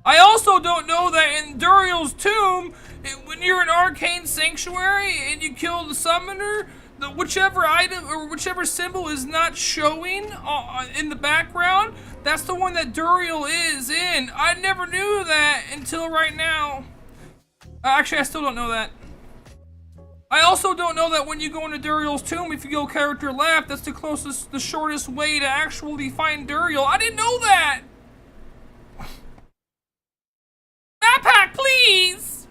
I also don't know that in Duriel's tomb, when you're in Arcane Sanctuary and you kill the summoner, whichever item or whichever symbol is not showing in the background, that's the one that Duriel is in. I never knew that until right now. Actually, I still don't know that. I also don't know that when you go into Duriel's tomb, if you go character left, that's the shortest way to actually find Duriel. I didn't know that! Map hack, please!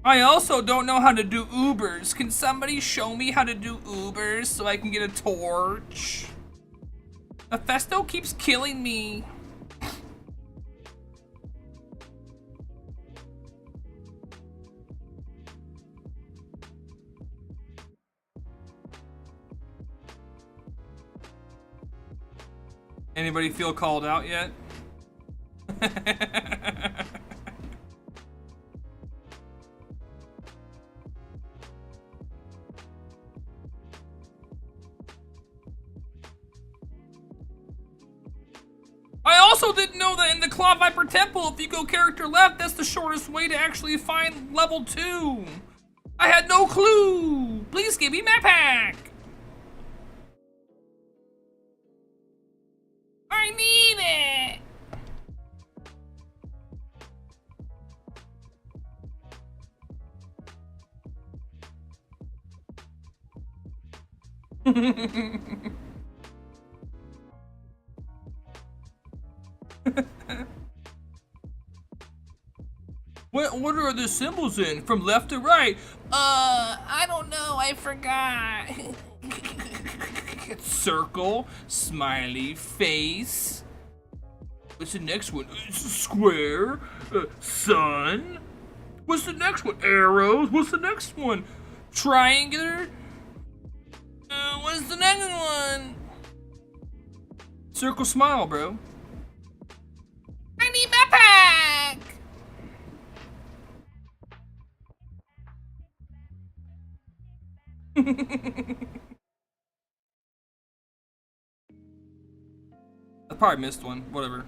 I also don't know how to do Ubers. Can somebody show me how to do Ubers so I can get a torch? Mephisto keeps killing me. Anybody feel called out yet? I also didn't know that in the Claw Viper Temple, if you go character left, that's the shortest way to actually find level 2. I had no clue. Please give me map hack. What order are the symbols in? From left to right? I don't know. I forgot. Circle, smiley face. What's the next one? Square, sun. What's the next one? Arrows. What's the next one? Triangular. What's the next one? Circle, smile, bro. I need my pack. I probably missed one. Whatever.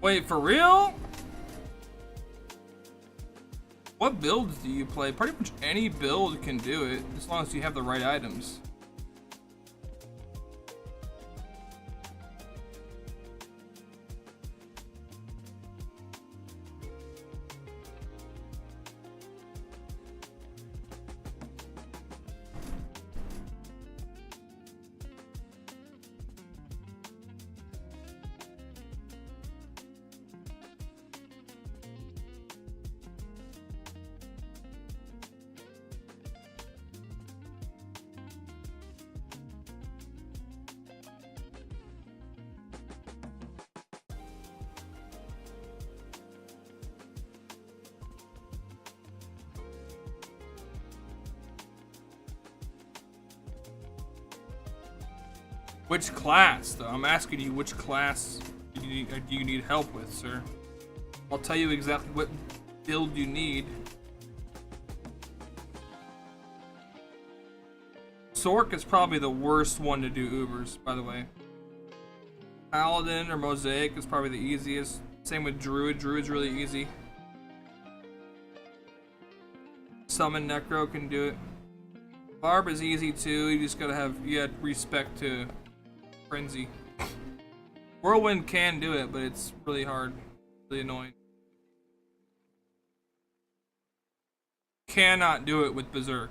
Wait, for real? What builds do you play? Pretty much any build can do it, as long as you have the right items. Which class, though? I'm asking you which class do you need help with, sir? I'll tell you exactly what build you need. Sork is probably the worst one to do Ubers, by the way. Paladin or Mosaic is probably the easiest. Same with Druid. Druid's really easy. Summon Necro can do it. Barb is easy too. You just gotta have respect to Frenzy. Whirlwind can do it, but it's really hard, really annoying. Cannot do it with Berserk.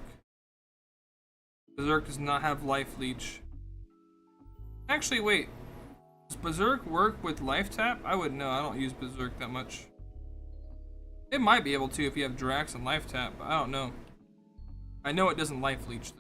Berserk does not have life leech. Actually, wait. Does Berserk work with life tap? I wouldn't know. I don't use Berserk that much. It might be able to if you have Drax and life tap, but I don't know. I know it doesn't life leech though.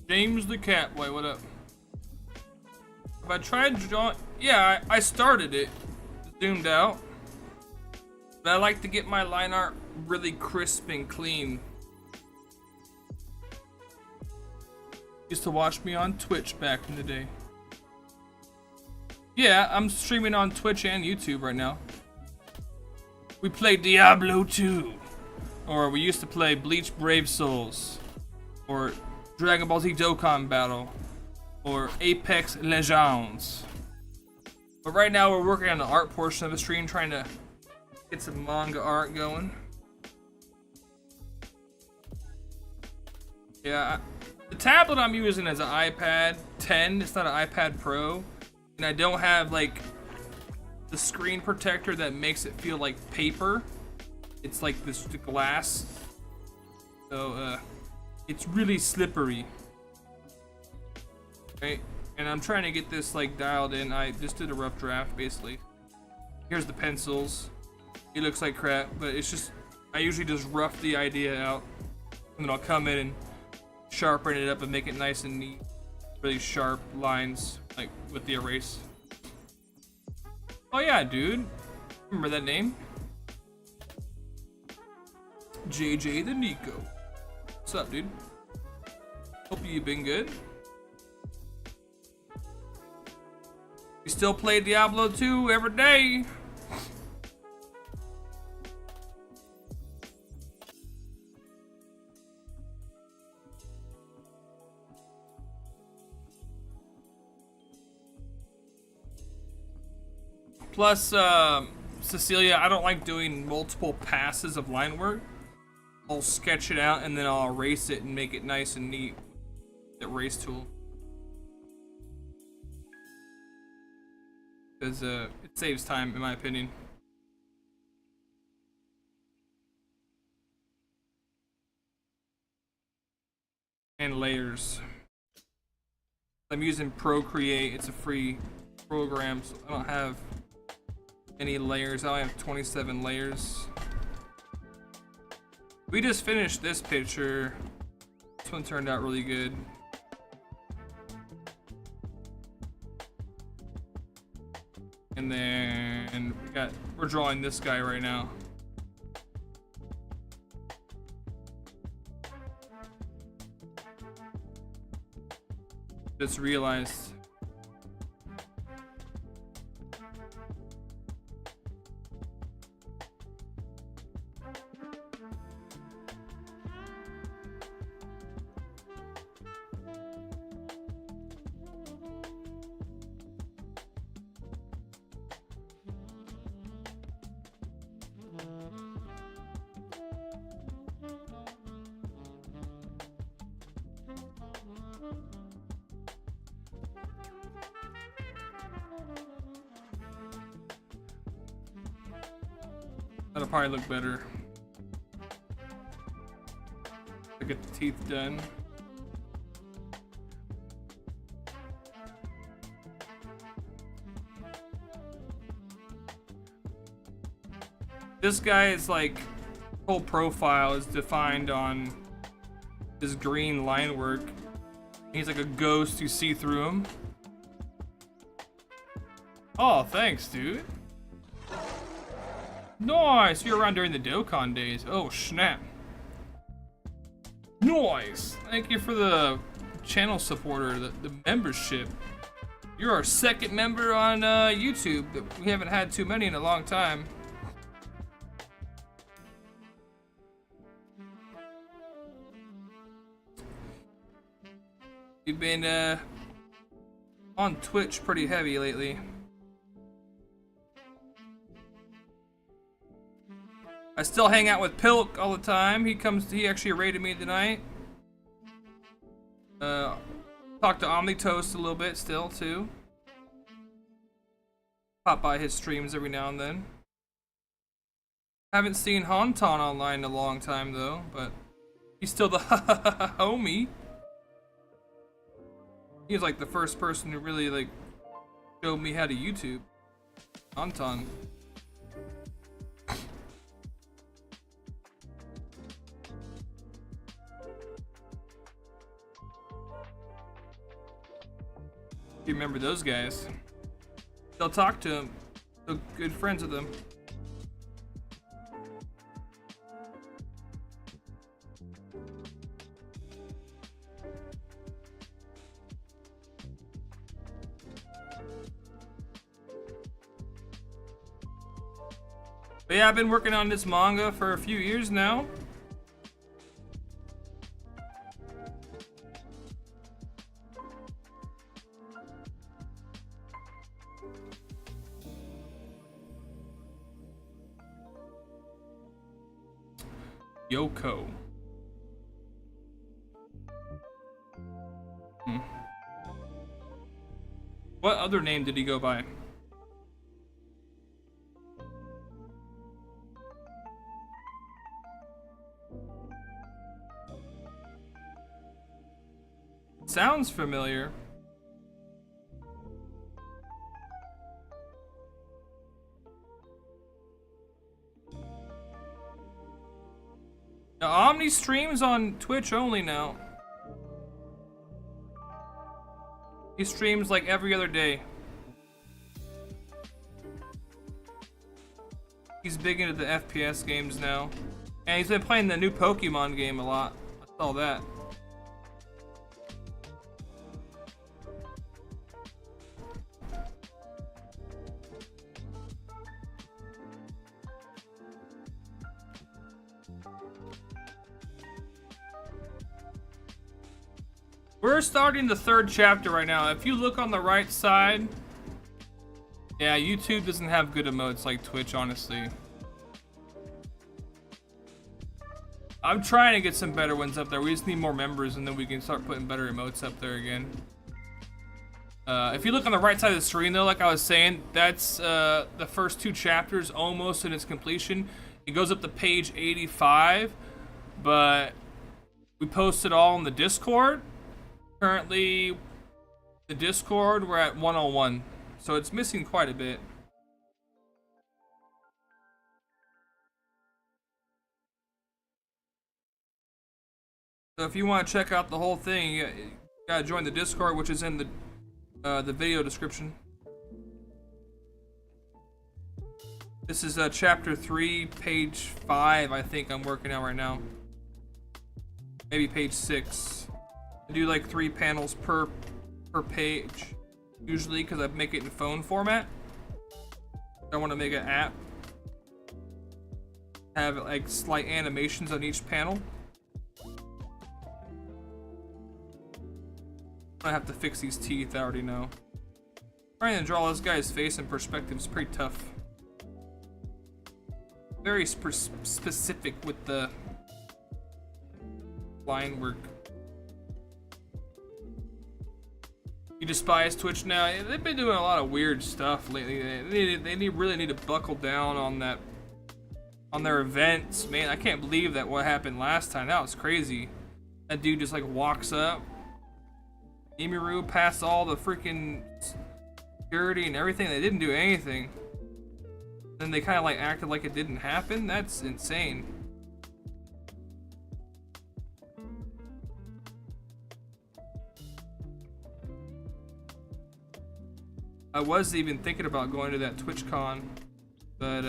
James the Catboy, what up? Have I tried drawing? Yeah, I started it. Zoomed out. But I like to get my line art really crisp and clean. Used to watch me on Twitch back in the day. Yeah, I'm streaming on Twitch and YouTube right now. We play Diablo 2. Or we used to play Bleach Brave Souls. Or Dragon Ball Z Dokkan Battle, or Apex Legends. But right now we're working on the art portion of the stream, trying to get some manga art going. Yeah, the tablet I'm using is an iPad 10. It's not an iPad Pro, and I don't have like the screen protector that makes it feel like paper. It's like this glass, so it's really slippery, right? And I'm trying to get this like dialed in. I just did a rough draft, basically. Here's the pencils. It looks like crap, but it's just, I usually just rough the idea out, and then I'll come in and sharpen it up and make it nice and neat. Really sharp lines, like with the erase. Oh yeah, dude. Remember that name? JJ the Nico. What's up, dude? Hope you've been good. We still play Diablo 2 every day. Plus, Cecilia, I don't like doing multiple passes of line work. I'll sketch it out and then I'll erase it and make it nice and neat. The erase tool. Because it saves time, in my opinion. And layers. I'm using Procreate. It's a free program, so I don't have any layers. I only have 27 layers. We just finished this picture. This one turned out really good. And then we're drawing this guy right now. Just realized. That'll probably look better. I get the teeth done. This guy is like, whole profile is defined on this green line work. He's like a ghost, you see through him. Oh, thanks, dude. Nice! You're around during the Dokkan days. Oh, snap. Nice! Thank you for the channel supporter, the membership. You're our second member on YouTube. We haven't had too many in a long time. You've been on Twitch pretty heavy lately. I still hang out with Pilk all the time. He actually raided me tonight. Talk to Omnitoast a little bit still too. Pop by his streams every now and then. Haven't seen Honton online in a long time though, but he's still the homie. He's like the first person who really like showed me how to YouTube. Honton. You remember those guys? They'll talk to him. They're good friends with them. But yeah, I've been working on this manga for a few years now. Yoko. What other name did he go by? Sounds familiar. Now, Omni streams on Twitch only now. He streams like every other day. He's big into the FPS games now. And he's been playing the new Pokemon game a lot. I saw that. We're starting the 3rd chapter right now. If you look on the right side, yeah, YouTube doesn't have good emotes like Twitch, honestly. I'm trying to get some better ones up there. We just need more members and then we can start putting better emotes up there again. If you look on the right side of the screen though, like I was saying, that's the first 2 chapters almost in its completion. It goes up to page 85, but we post it all in the Discord. Currently, the Discord, we're at 101, so it's missing quite a bit. So if you want to check out the whole thing, you gotta join the Discord, which is in the video description. This is chapter 3, page 5, I think I'm working out right now. Maybe page 6. I do like 3 panels per page, usually, because I make it in phone format. I want to make an app, have like slight animations on each panel. I have to fix these teeth, I already know. Trying to draw this guy's face in perspective is pretty tough. Very specific with the line work. You despise Twitch now? They've been doing a lot of weird stuff lately. They really need to buckle down on that, on their events. Man, I can't believe that what happened last time. That was crazy. That dude just like walks up. Emiru passed all the freaking security and everything. They didn't do anything. Then they kind of like acted like it didn't happen. That's insane. I was even thinking about going to that TwitchCon, but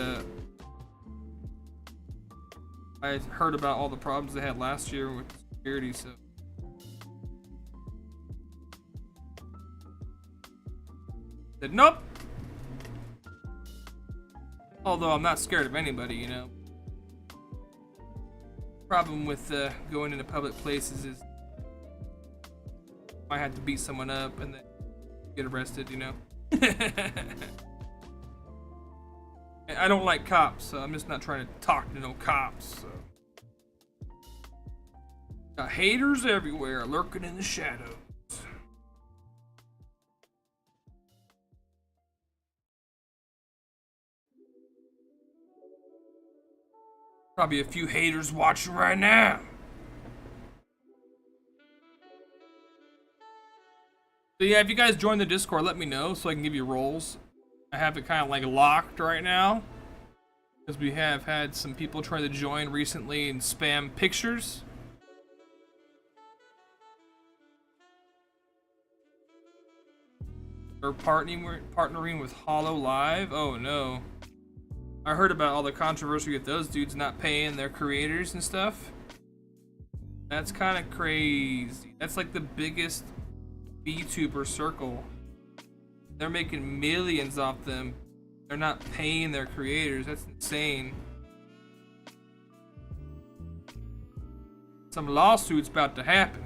I heard about all the problems they had last year with security, so. Said nope. Although I'm not scared of anybody, you know. Problem with going into public places is I had to beat someone up and then get arrested, you know. I don't like cops, so I'm just not trying to talk to no cops. So. Got haters everywhere lurking in the shadows. Probably a few haters watching right now. So yeah, if you guys join the Discord, let me know so I can give you roles. I have it kind of like locked right now, because we have had some people try to join recently and spam pictures. Or partnering with Hollow Live. Oh no. I heard about all the controversy with those dudes not paying their creators and stuff. That's kind of crazy. That's like the biggest VTuber circle. They're making millions off them. They're not paying their creators. That's insane. Some lawsuits about to happen.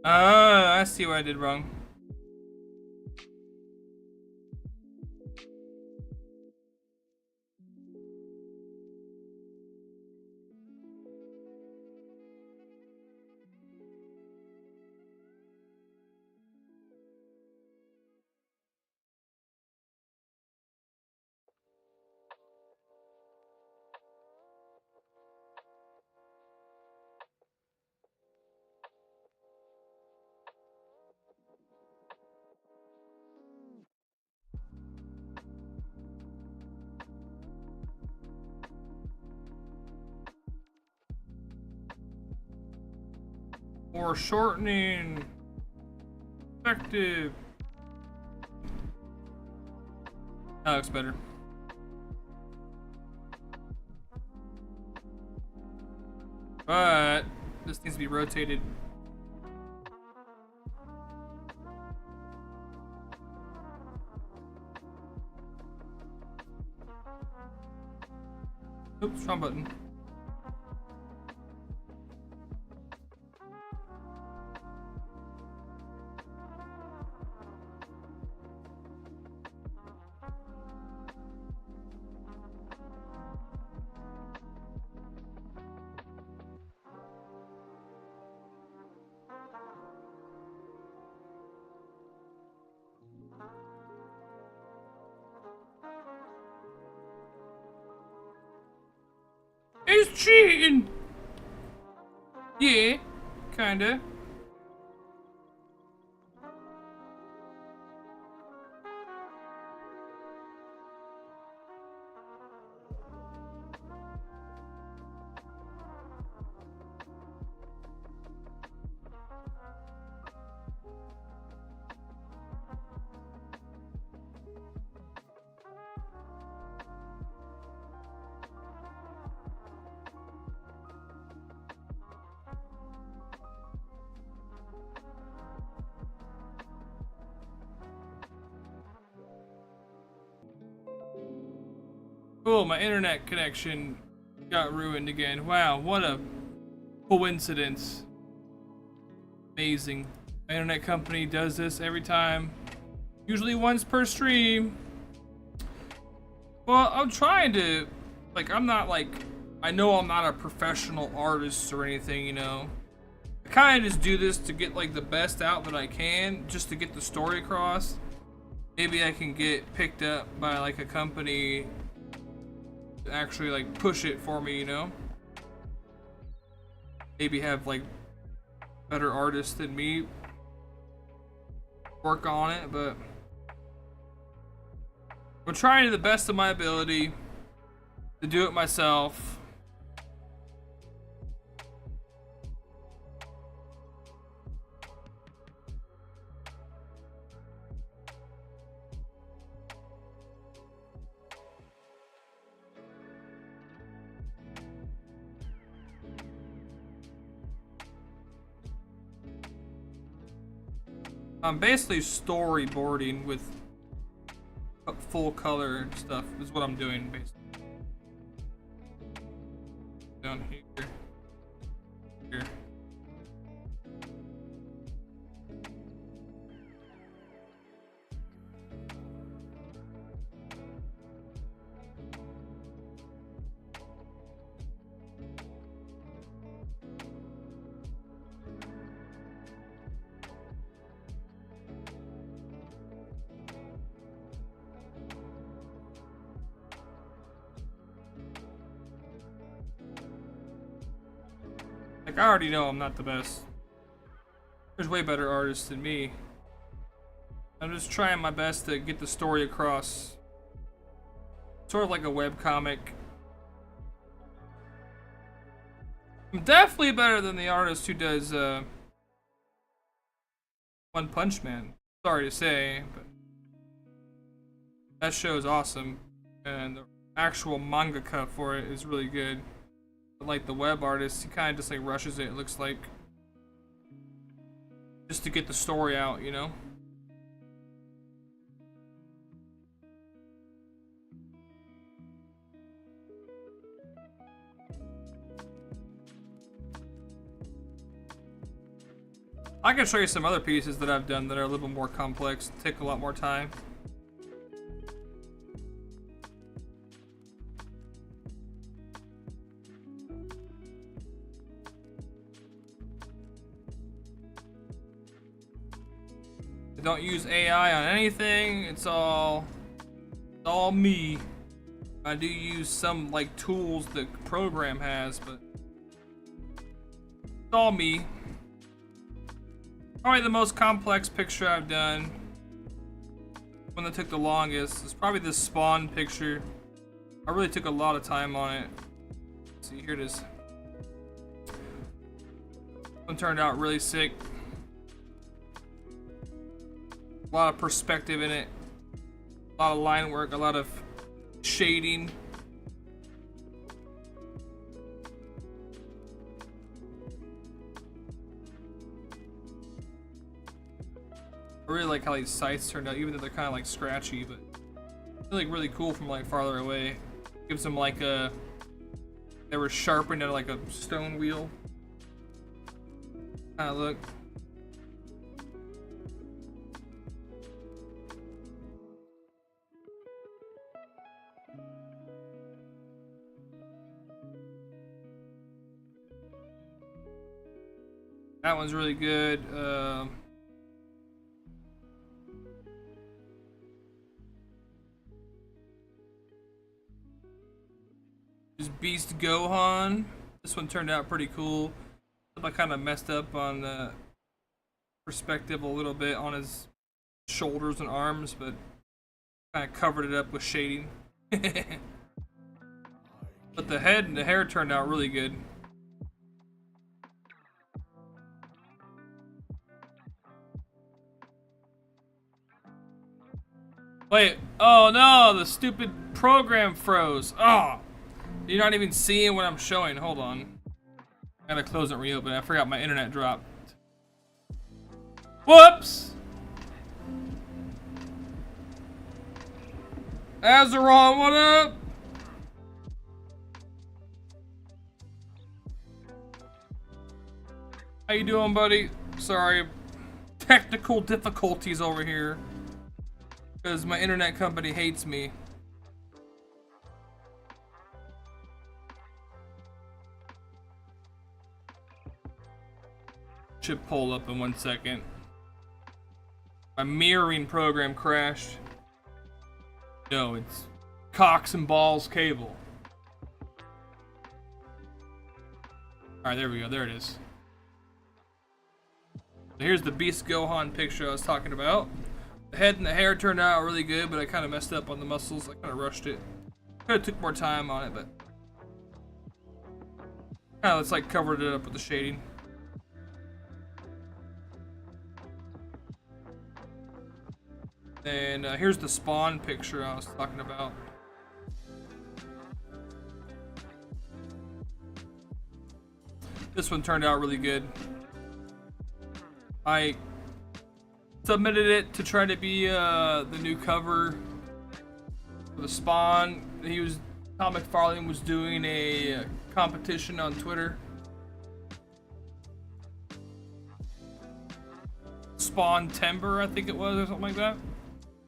Oh, I see what I did wrong. Or shortening. Effective. That looks better. But this needs to be rotated. Oops, wrong button. He's cheating! Yeah, kinda. Oh, my internet connection got ruined again. Wow, what a coincidence. Amazing. My internet company does this every time. Usually once per stream. Well, I'm trying to, like, I'm not like, I know I'm not a professional artist or anything, you know. I kind of just do this to get like the best out that I can, just to get the story across. Maybe I can get picked up by like a company to actually like push it for me, you know. Maybe have like better artists than me work on it, but I'm trying to the best of my ability to do it myself. I'm basically storyboarding with full color and stuff is what I'm doing basically. Down here. Here. Like, I already know I'm not the best. There's way better artists than me. I'm just trying my best to get the story across. Sort of like a webcomic. I'm definitely better than the artist who does One Punch Man. Sorry to say, but that show is awesome. And the actual mangaka for it is really good. But like the web artist, he kind of just like rushes it, it looks like. Just to get the story out, you know? I can show you some other pieces that I've done that are a little more complex, take a lot more time. I don't use AI on anything. It's all me. I do use some like tools the program has, but it's all me. Probably the most complex picture I've done, one that took the longest, is probably this spawn picture. I really took a lot of time on it. Let's see, here it is. One turned out really sick. A lot of perspective in it. A lot of line work, a lot of shading. I really like how these sights turned out, even though they're kind of like scratchy, but they look really cool from like farther away. Gives them like a, they were sharpened at like a stone wheel kind of look. That one's really good. Just Beast Gohan. This one turned out pretty cool. I kind of messed up on the perspective a little bit on his shoulders and arms, but kind of covered it up with shading. But the head and the hair turned out really good. Wait, oh no, the stupid program froze. Oh, you're not even seeing what I'm showing. Hold on. I gotta close and reopen. I forgot my internet dropped. Whoops! Azeron, what up? How you doing, buddy? Sorry, technical difficulties over here. Because my internet company hates me. Should pull up in 1 second. My mirroring program crashed. No, it's Cocks and Balls cable. Alright, there we go. There it is. So here's the Beast Gohan picture I was talking about. The head and the hair turned out really good, but I kind of messed up on the muscles. I kind of rushed it. Could have took more time on it, but kind of, it's like covered it up with the shading. And here's the spawn picture I was talking about. This one turned out really good. I submitted it to try to be the new cover for the Spawn. Tom McFarlane was doing a competition on Twitter. Spawn Timber, I think it was, or something like that.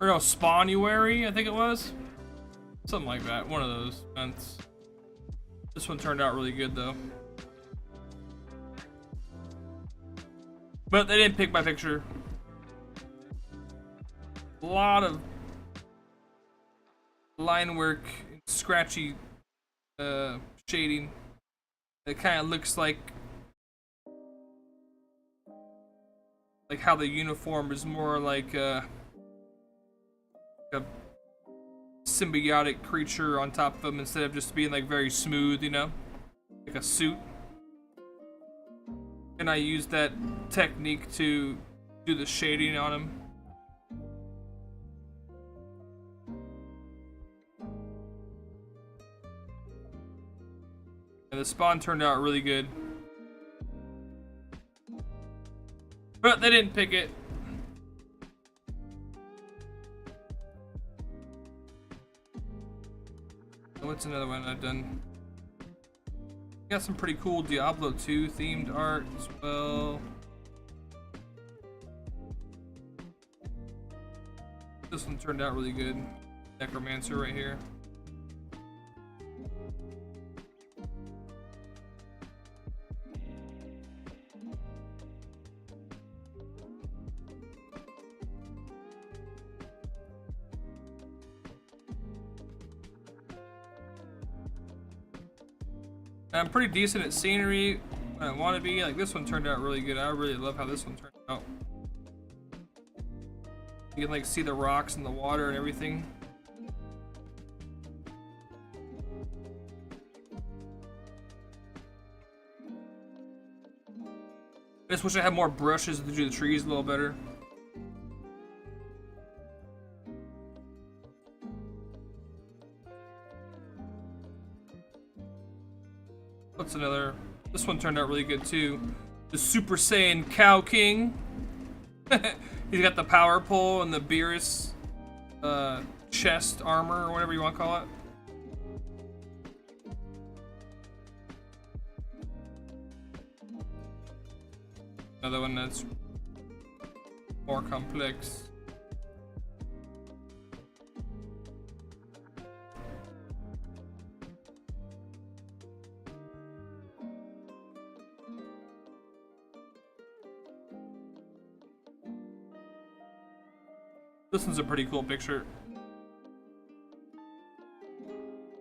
Or no, Spawnuary, I think it was. Something like that, one of those events. This one turned out really good though. But they didn't pick my picture. A lot of line work, scratchy shading. It kind of looks like how the uniform is more like a symbiotic creature on top of him instead of just being like very smooth, you know, like a suit. And I used that technique to do the shading on him. And the Spawn turned out really good. But they didn't pick it. What's another one I've done? Got some pretty cool Diablo 2 themed art as well. turned out really good. Necromancer right here. I'm pretty decent at scenery when I want to be. Like this one turned out really good. I really love how this one turned out. You can like see the rocks and the water and everything. I just wish I had more brushes to do the trees a little better. What's another? This one turned out really good too. The Super Saiyan Cow King. He's got the power pole and the Beerus chest armor or whatever you want to call it. Another one that's more complex. This one's a pretty cool picture.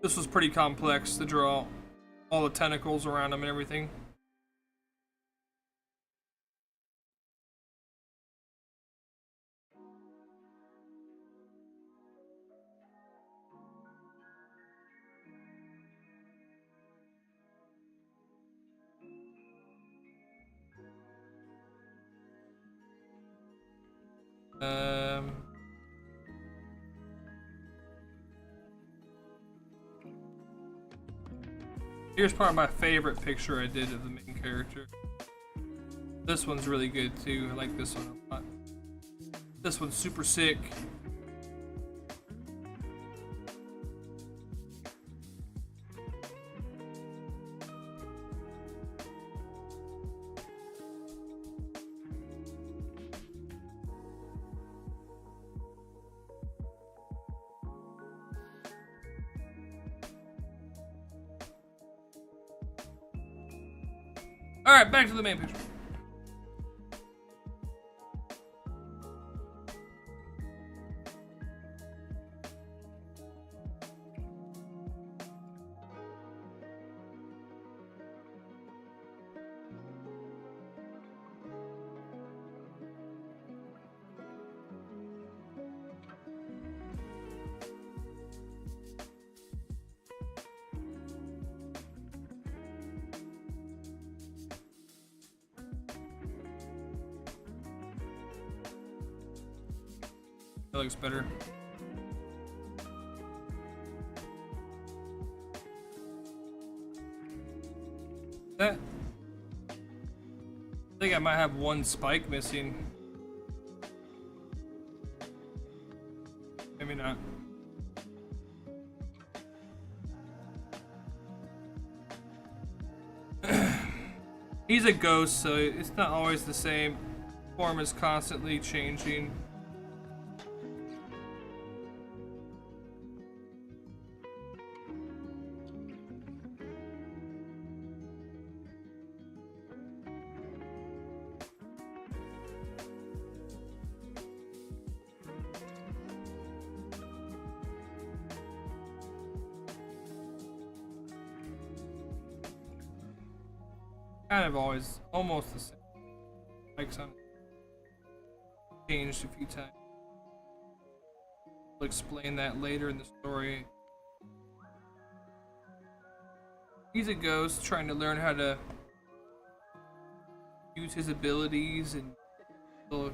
This was pretty complex to draw all the tentacles around him and everything. Here's probably my favorite picture I did of the main character. This one's really good too. I like this one a lot. This one's super sick. Alright, back to the main picture. That looks better. That I think I might have one spike missing. Maybe not. He's a ghost, so it's not always the same. Form is constantly changing. Kind of always almost the same. Like some changed a few times. I'll explain that later in the story. He's a ghost trying to learn how to use his abilities and kind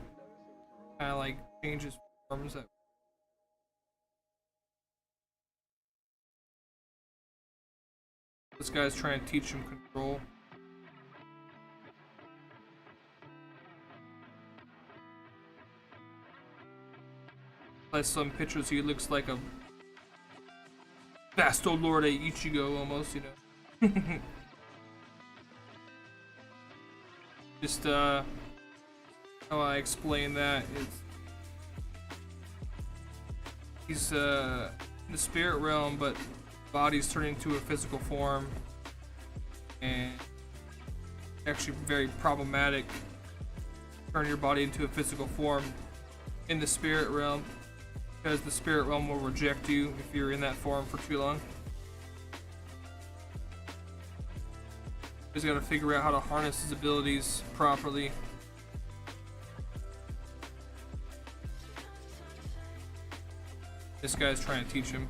of like change his forms. This guy's trying to teach him control. By some pictures, he looks like a vast old Lord Ichigo almost, you know. Just how I explain that is He's in the spirit realm, but body's turning into a physical form, and actually very problematic. Turn your body into a physical form in the spirit realm, because the spirit realm will reject you if you're in that form for too long. He's got to figure out how to harness his abilities properly. This guy's trying to teach him.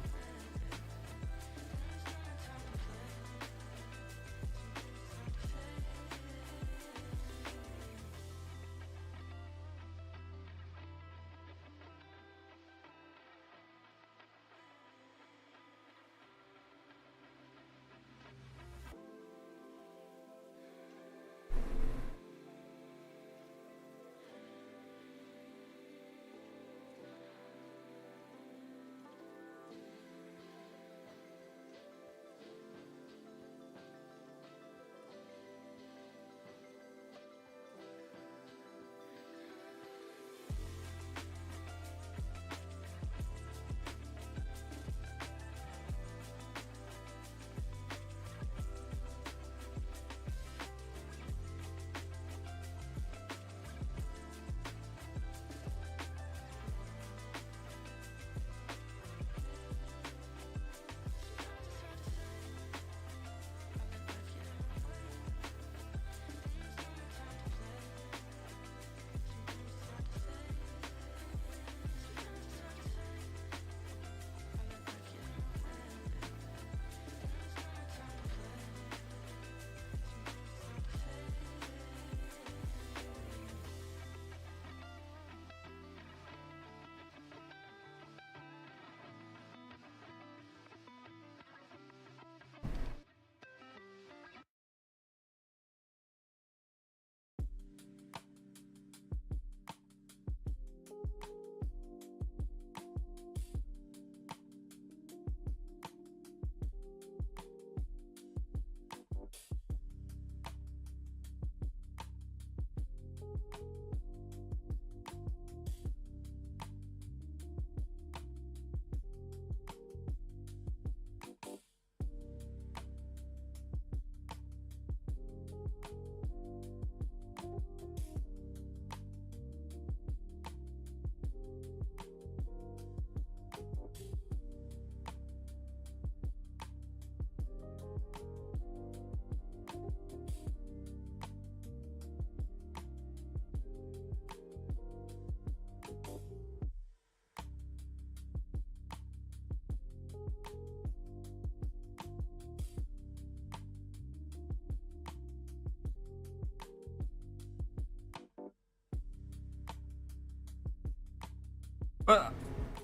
But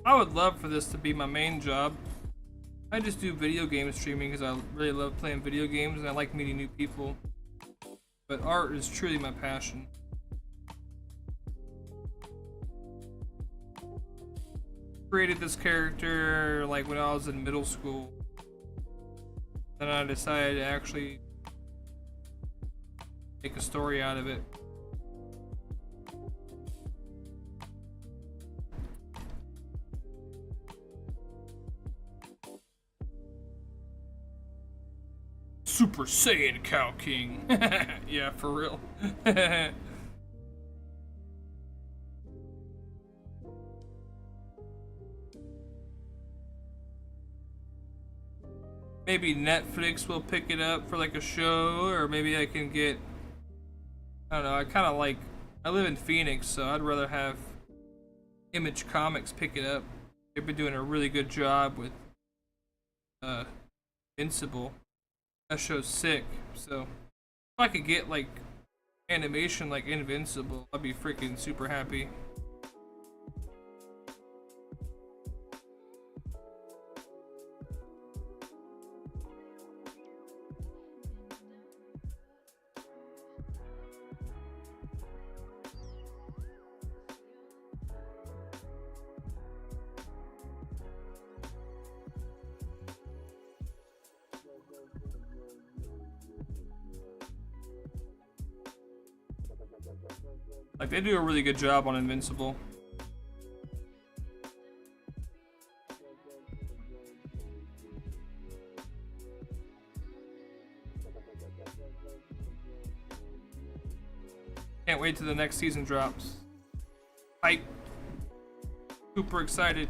I would love for this to be my main job. I just do video game streaming because I really love playing video games and I like meeting new people. But art is truly my passion. Created this character like when I was in middle school. Then I decided to actually make a story out of it. Super Saiyan Cow King. Yeah, for real. Maybe Netflix will pick it up for like a show, or maybe I can get, I don't know, I kind of like, I live in Phoenix, so I'd rather have Image Comics pick it up. They've been doing a really good job with Invincible. That show's sick, so if I could get like animation like Invincible, I'd be freaking super happy. Like, they do a really good job on Invincible. Can't wait till the next season drops. Hype. Super excited.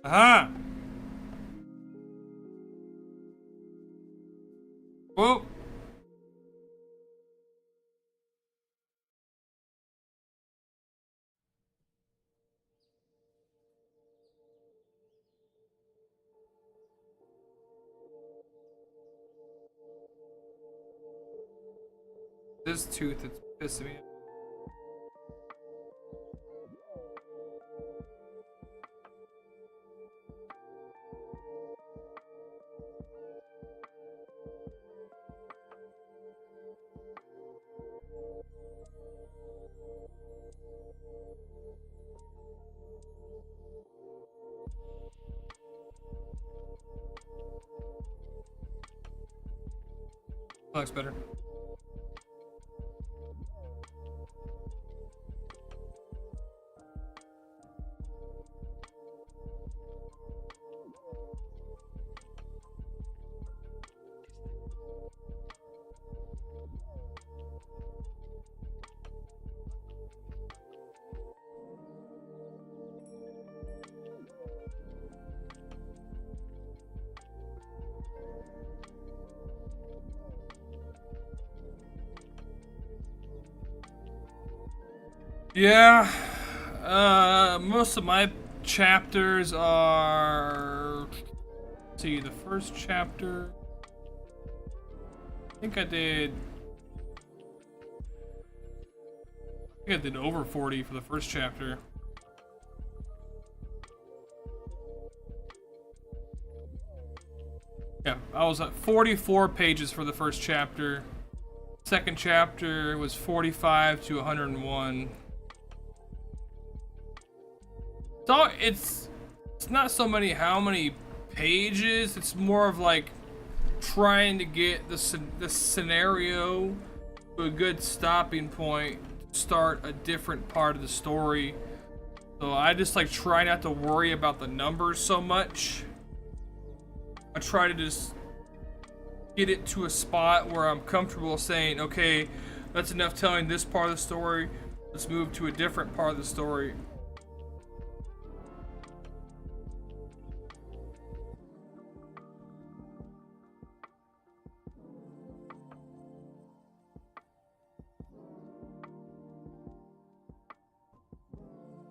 Aha! Whoa! This tooth is pissing me off. That looks better. Yeah, most of my chapters are. Let's see, the first chapter. I think I did. I think I did over 40 for the first chapter. Yeah, I was at 44 pages for the first chapter. Second chapter was 45 to 101. So it's not so many how many pages. It's more of like trying to get the scenario to a good stopping point to start a different part of the story. So I just like try not to worry about the numbers so much. I try to just get it to a spot where I'm comfortable saying, okay, that's enough telling this part of the story. Let's move to a different part of the story.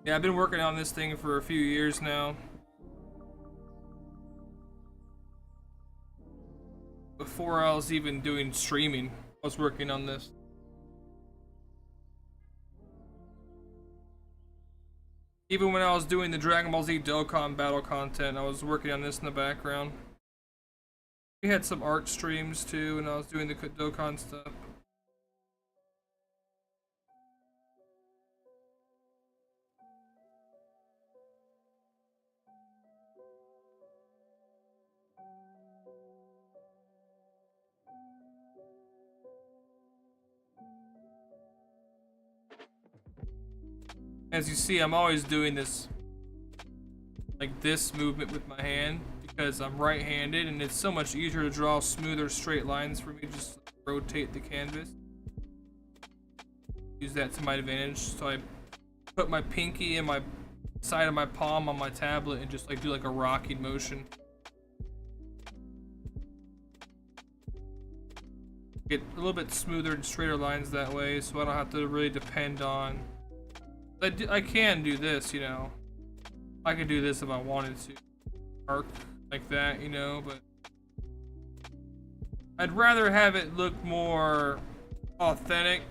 Yeah, I've been working on this thing for a few years now. Before I was even doing streaming, I was working on this. Even when I was doing the Dragon Ball Z Dokkan battle content, I was working on this in the background. We had some art streams too, and I was doing the Dokkan stuff. As you see, I'm always doing this, like this movement with my hand, because I'm right-handed, and it's so much easier to draw smoother straight lines for me. Just rotate the canvas. Use that to my advantage. So I put my pinky and my side of my palm on my tablet and just like do like a rocking motion. Get a little bit smoother and straighter lines that way, so I don't have to really depend on. I can do this, you know. I could do this if I wanted to. Arc like that, you know, but I'd rather have it look more authentic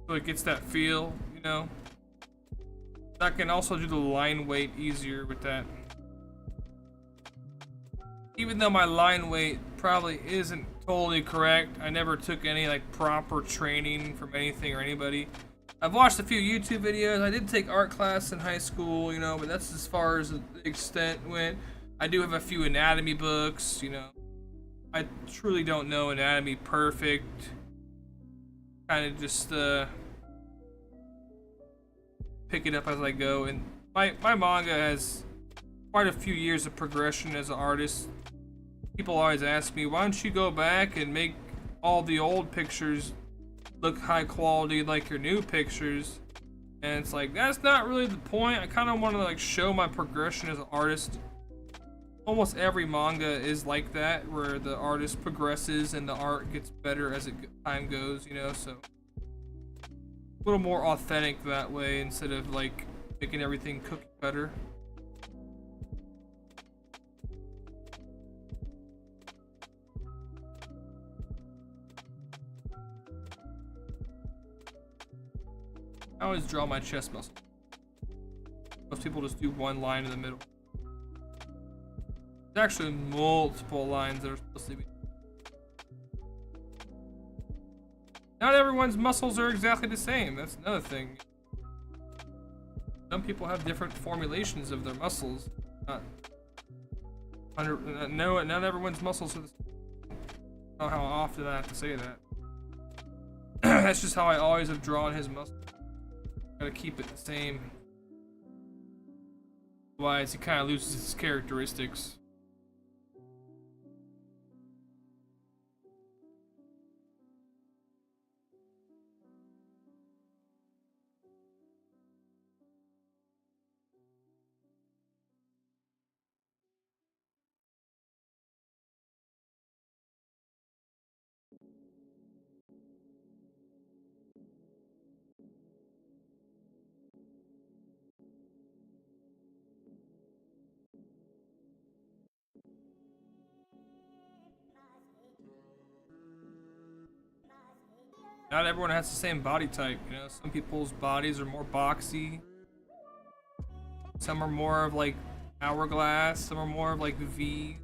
so it gets that feel, you know. I can also do the line weight easier with that. Even though my line weight probably isn't totally correct, I never took any like proper training from anything or anybody. I've watched a few YouTube videos. I did take art class in high school, you know, but that's as far as the extent went. I do have a few anatomy books, you know. I truly don't know anatomy perfect. Kind of just pick it up as I go. And my manga has quite a few years of progression as an artist. People always ask me, why don't you go back and make all the old pictures look high quality like your new pictures? And it's like, that's not really the point. I kind of want to like show my progression as an artist. Almost every manga is like that, where the artist progresses and the art gets better as time goes, you know, so a little more authentic that way instead of like making everything cookie cutter. I always draw my chest muscle. Most people just do one line in the middle. There's actually multiple lines that are supposed to be. Not everyone's muscles are exactly the same. That's another thing. Some people have different formulations of their muscles. Not everyone's muscles are the same. I don't know how often I have to say that. That's just how I always have drawn his muscles. Gotta keep it the same. Otherwise, he kind of loses his characteristics. Not everyone has the same body type, you know. Some people's bodies are more boxy. Some are more of like hourglass. Some are more of like V.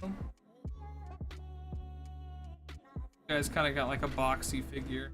You guys kind of got like a boxy figure.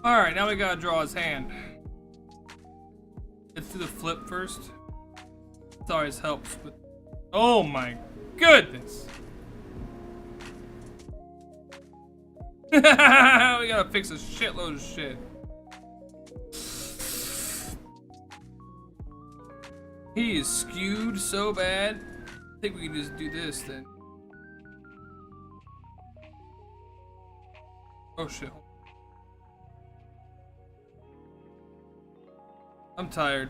Alright, now we gotta draw his hand. Let's do the flip first. It always helps with. Oh my goodness! We gotta fix a shitload of shit. He is skewed so bad. I think we can just do this then. Oh shit. I'm tired.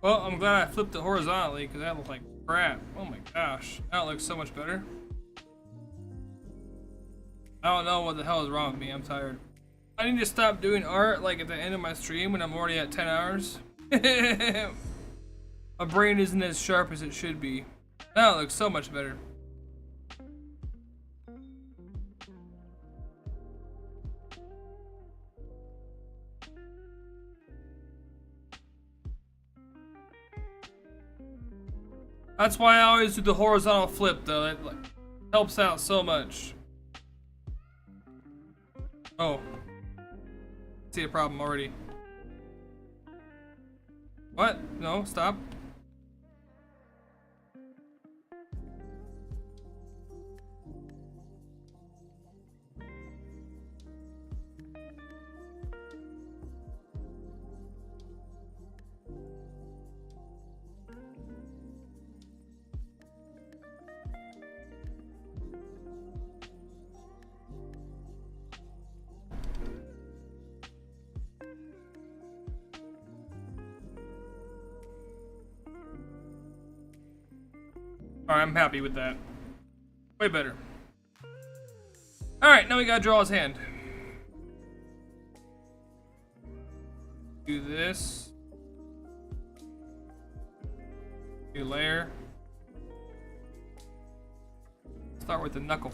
Well, I'm glad I flipped it horizontally because that looked like crap. Oh my gosh. That looks so much better. I don't know what the hell is wrong with me. I'm tired. I need to stop doing art like at the end of my stream when I'm already at 10 hours. My brain isn't as sharp as it should be. Now it looks so much better. That's why I always do the horizontal flip though. It like helps out so much. Oh. See a problem already. What? No, stop. Alright, I'm happy with that. Way better. Alright, now we gotta draw his hand. Do this. New layer. Start with the knuckle.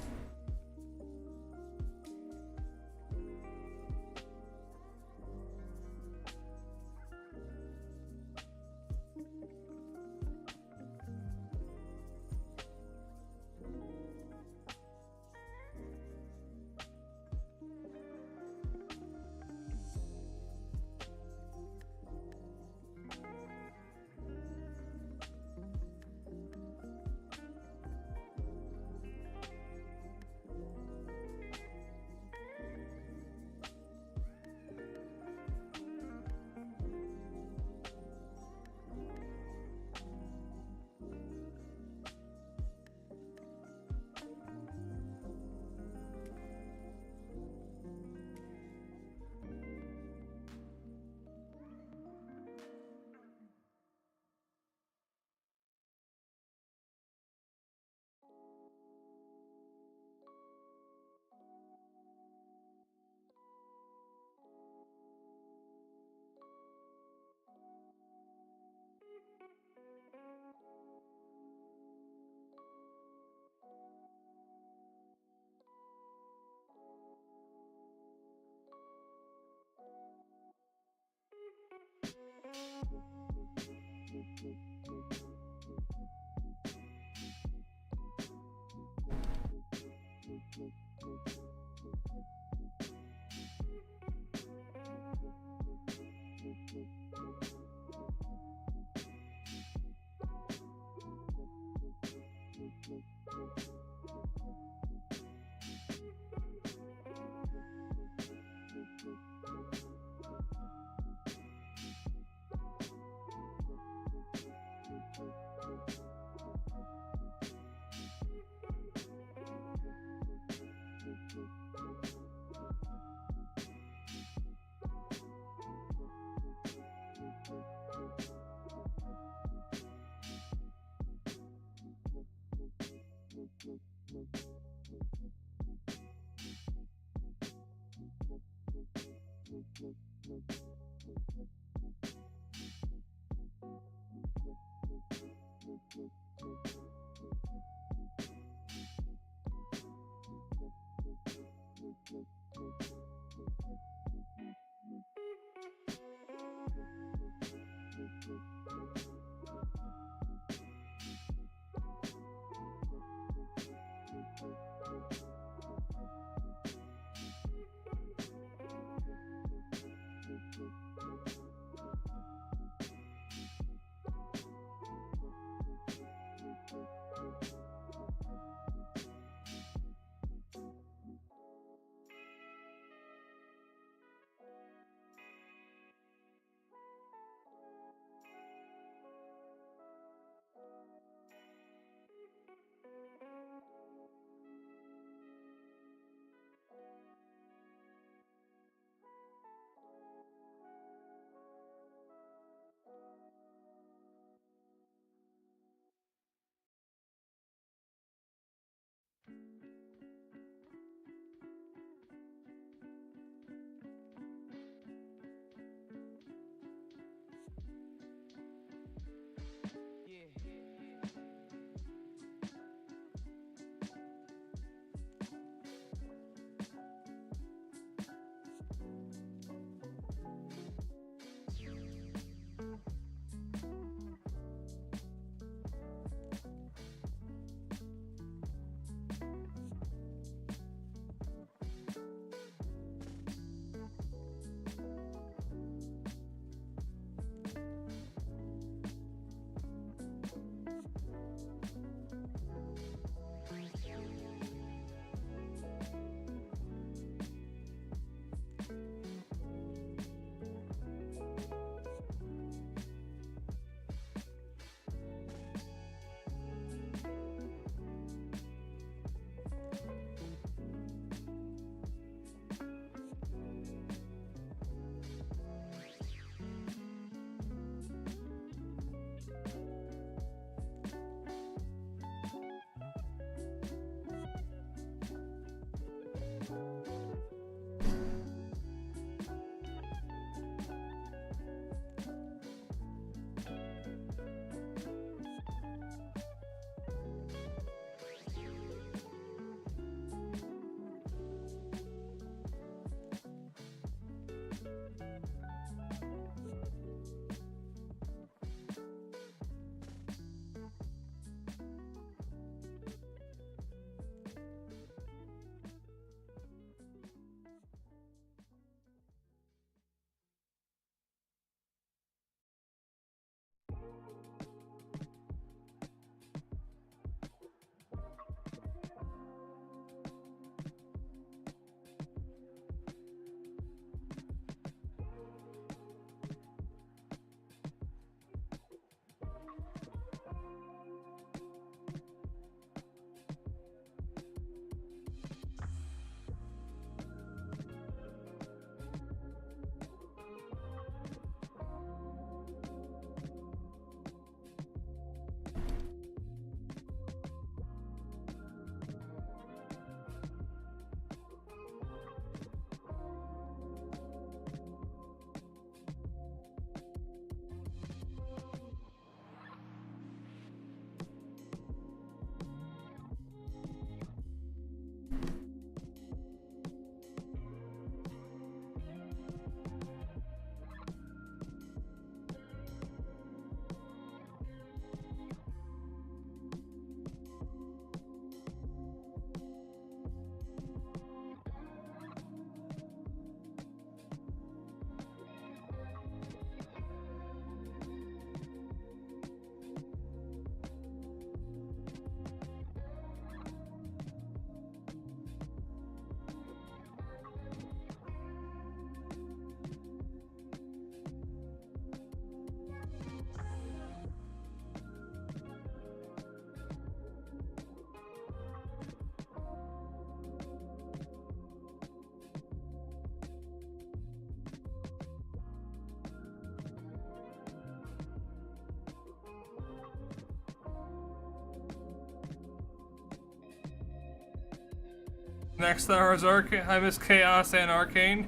Next hour is Arcane. I miss Chaos and Arcane.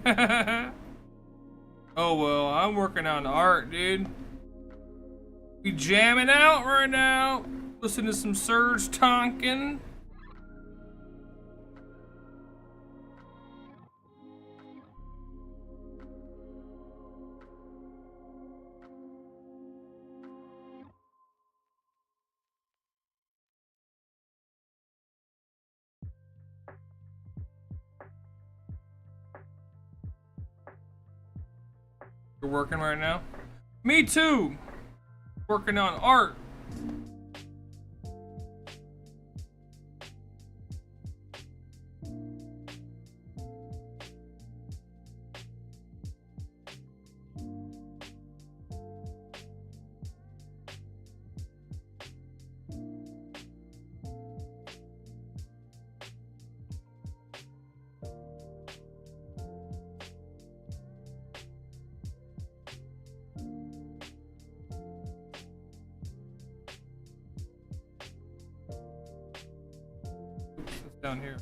Oh well, I'm working on art, dude. We jamming out right now. Listen to some Serge Tonkin. You're working right now? Me too! Working on art. Down here.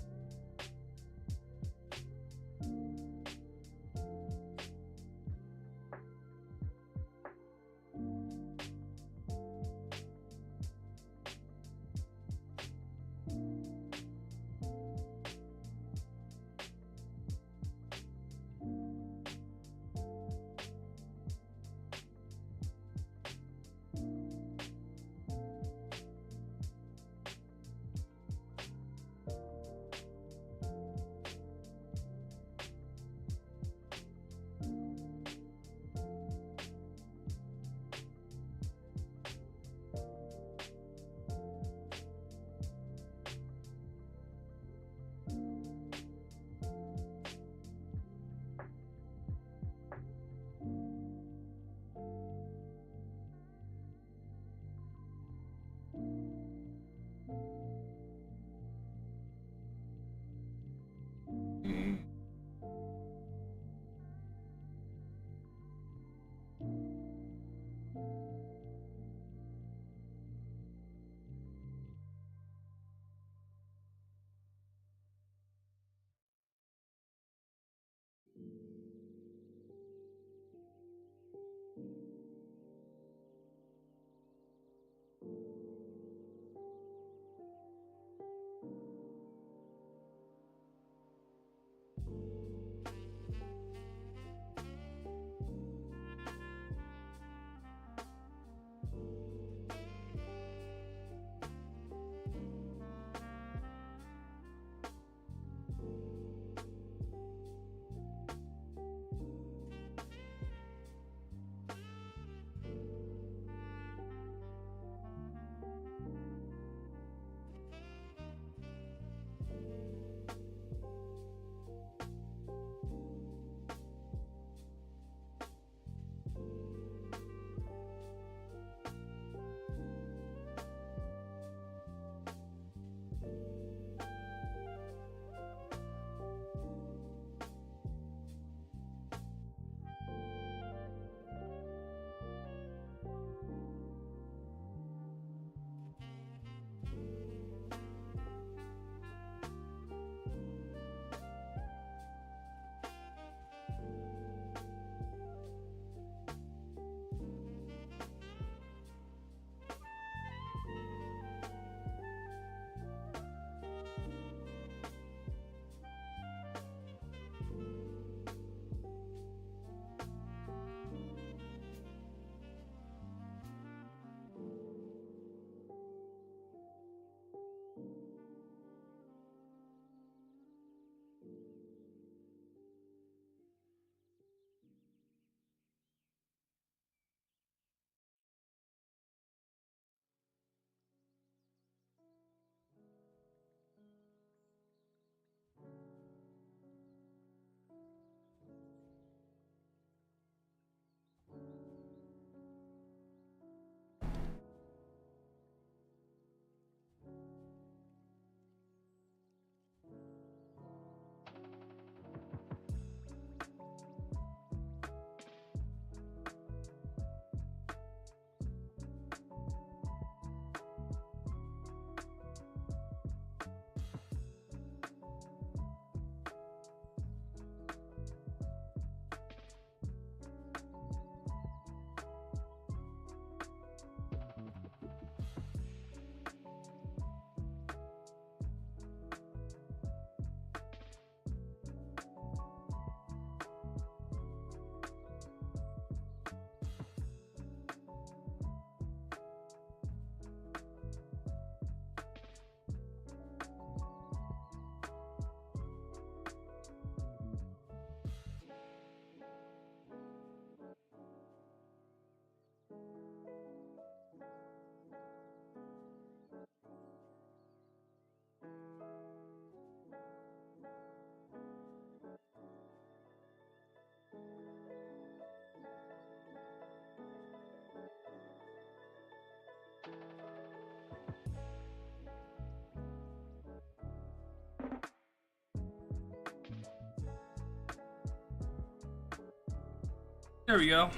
There we go.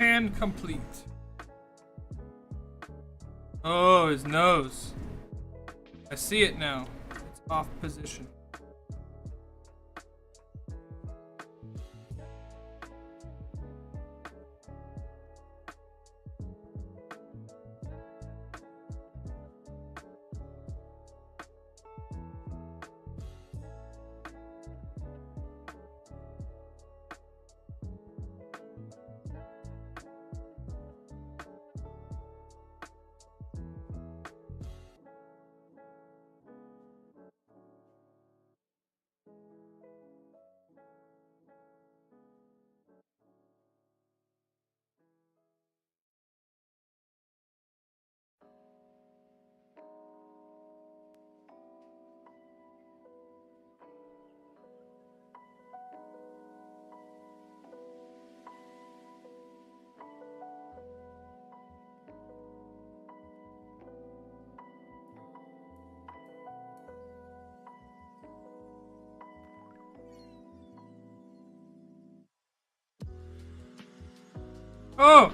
And complete. Oh, his nose. I see it now. It's off position. Oh!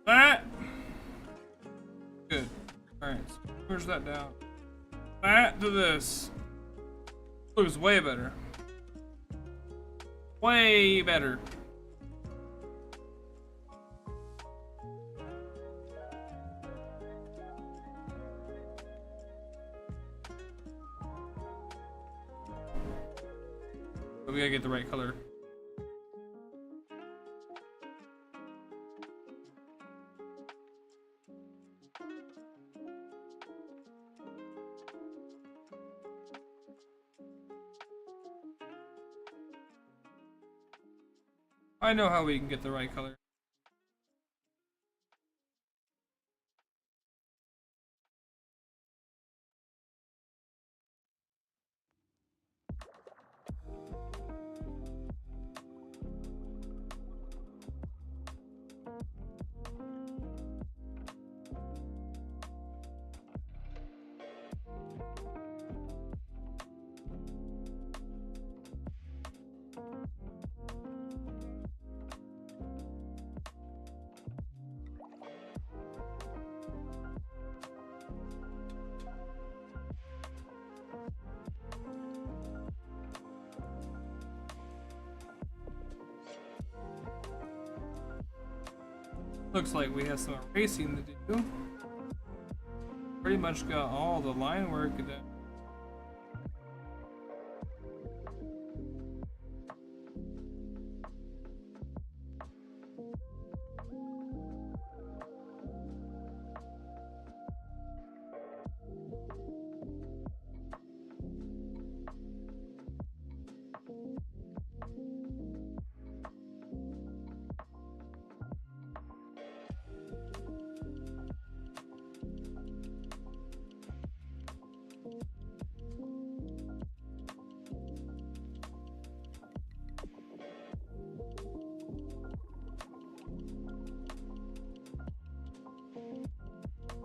That. Good. Alright, so push that down. That to this. Looks way better. Way better. But we gotta get the right color. I know how we can get the right color. Looks like we have some erasing to do. Pretty much got all the line work done.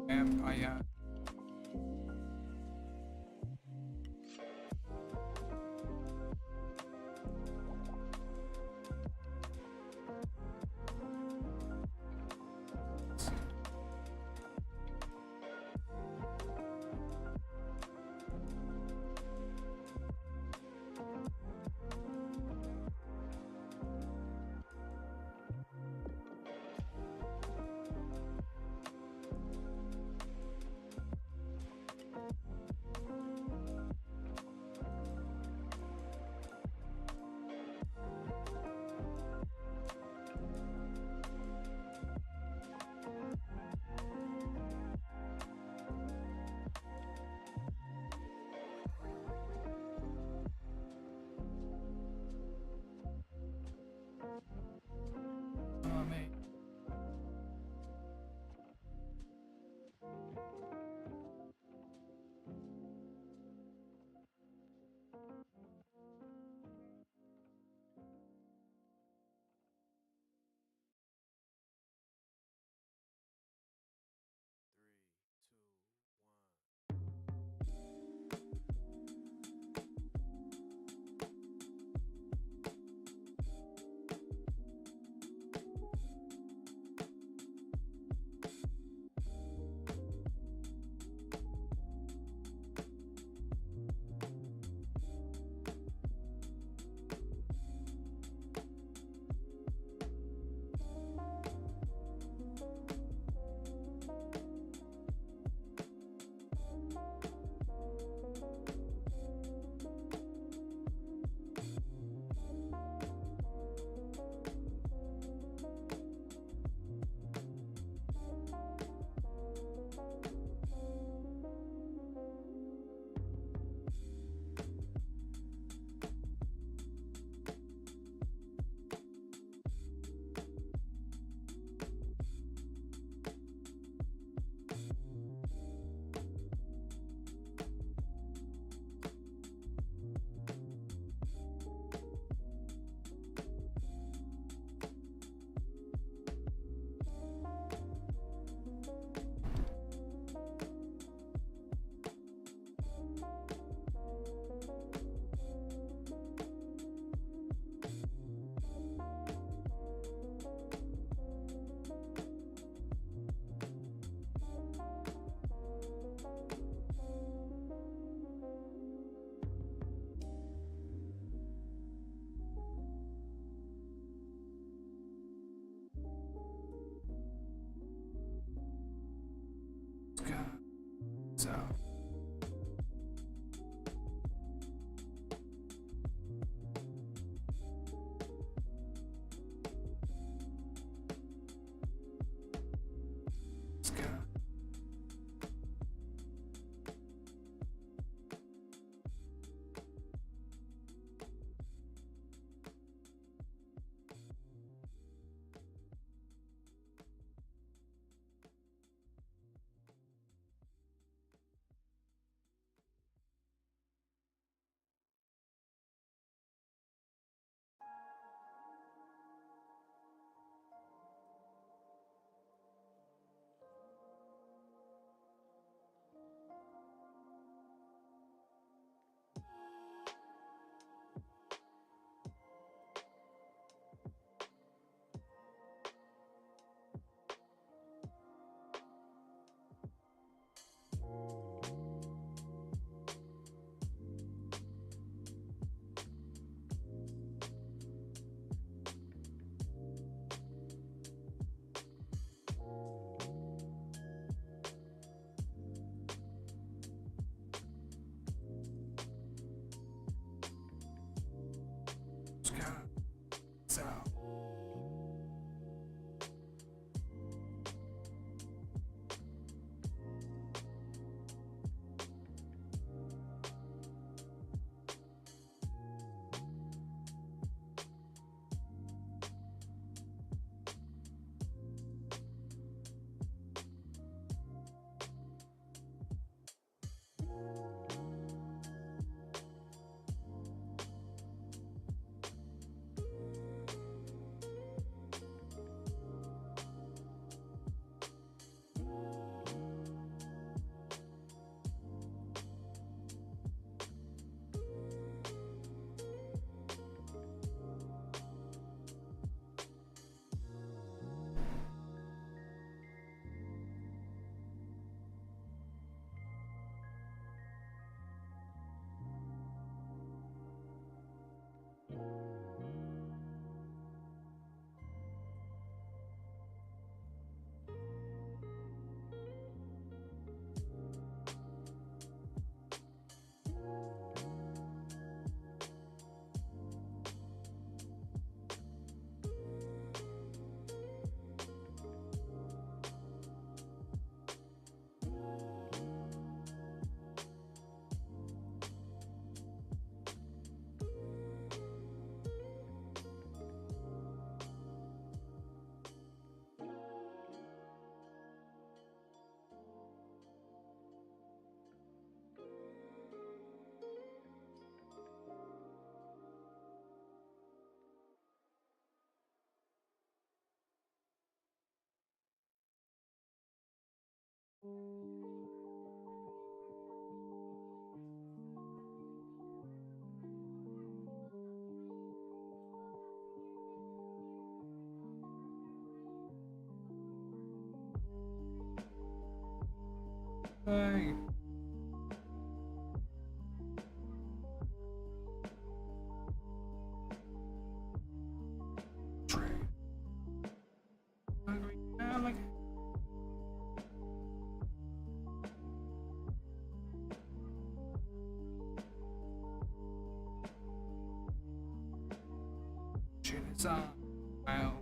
Empire. Oh, man. Three, two, one. Let's go. So. Let's go. Like, trade. Like, shit, it's on. Wow.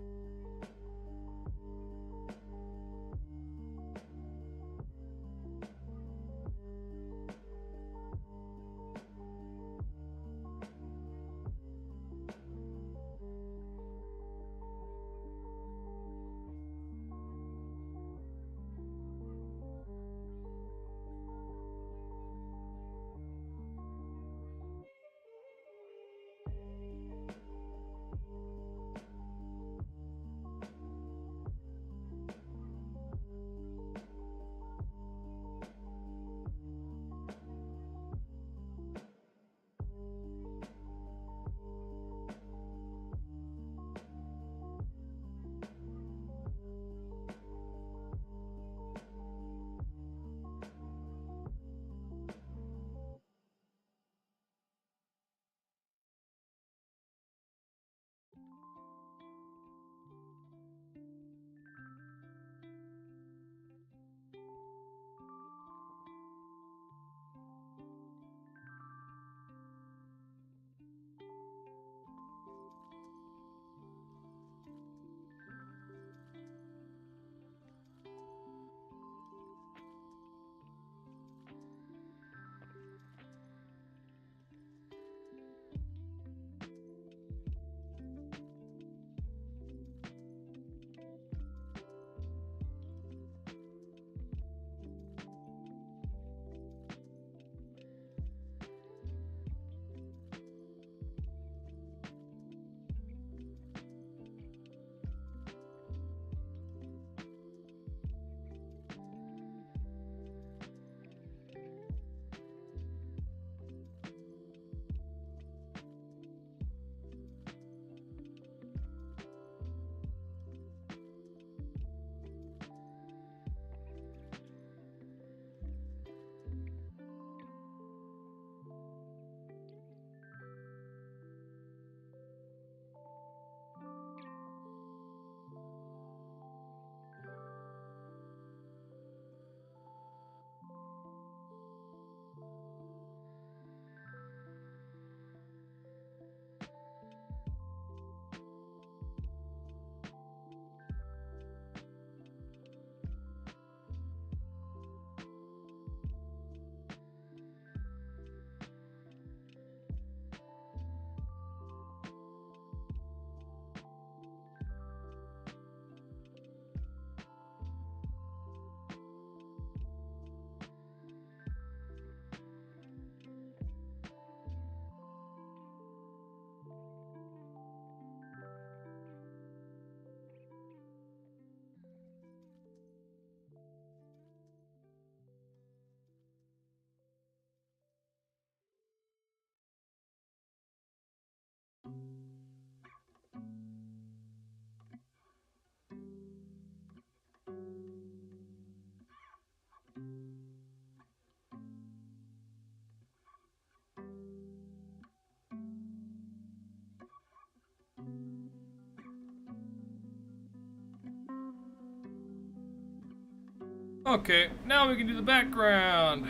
Okay, now we can do the background.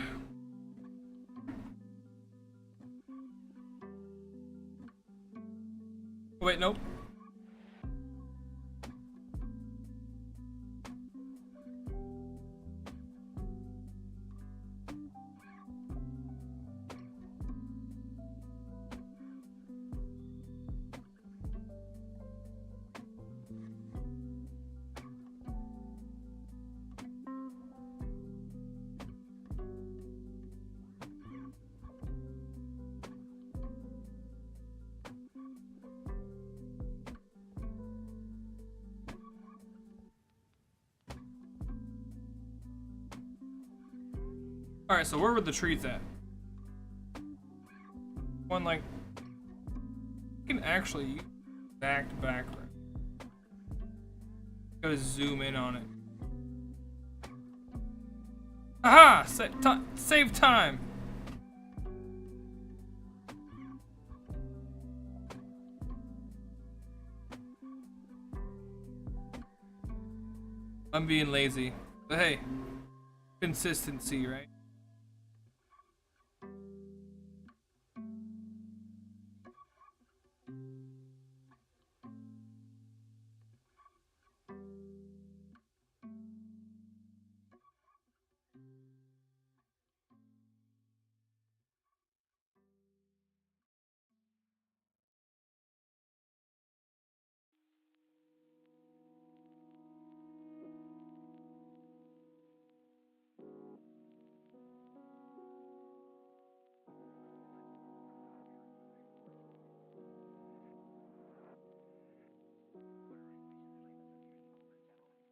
Oh, wait, nope. Alright, so where were the trees at? One, like, you can actually use back to background. Gotta zoom in on it. Aha! Save time. I'm being lazy. But hey, consistency, right?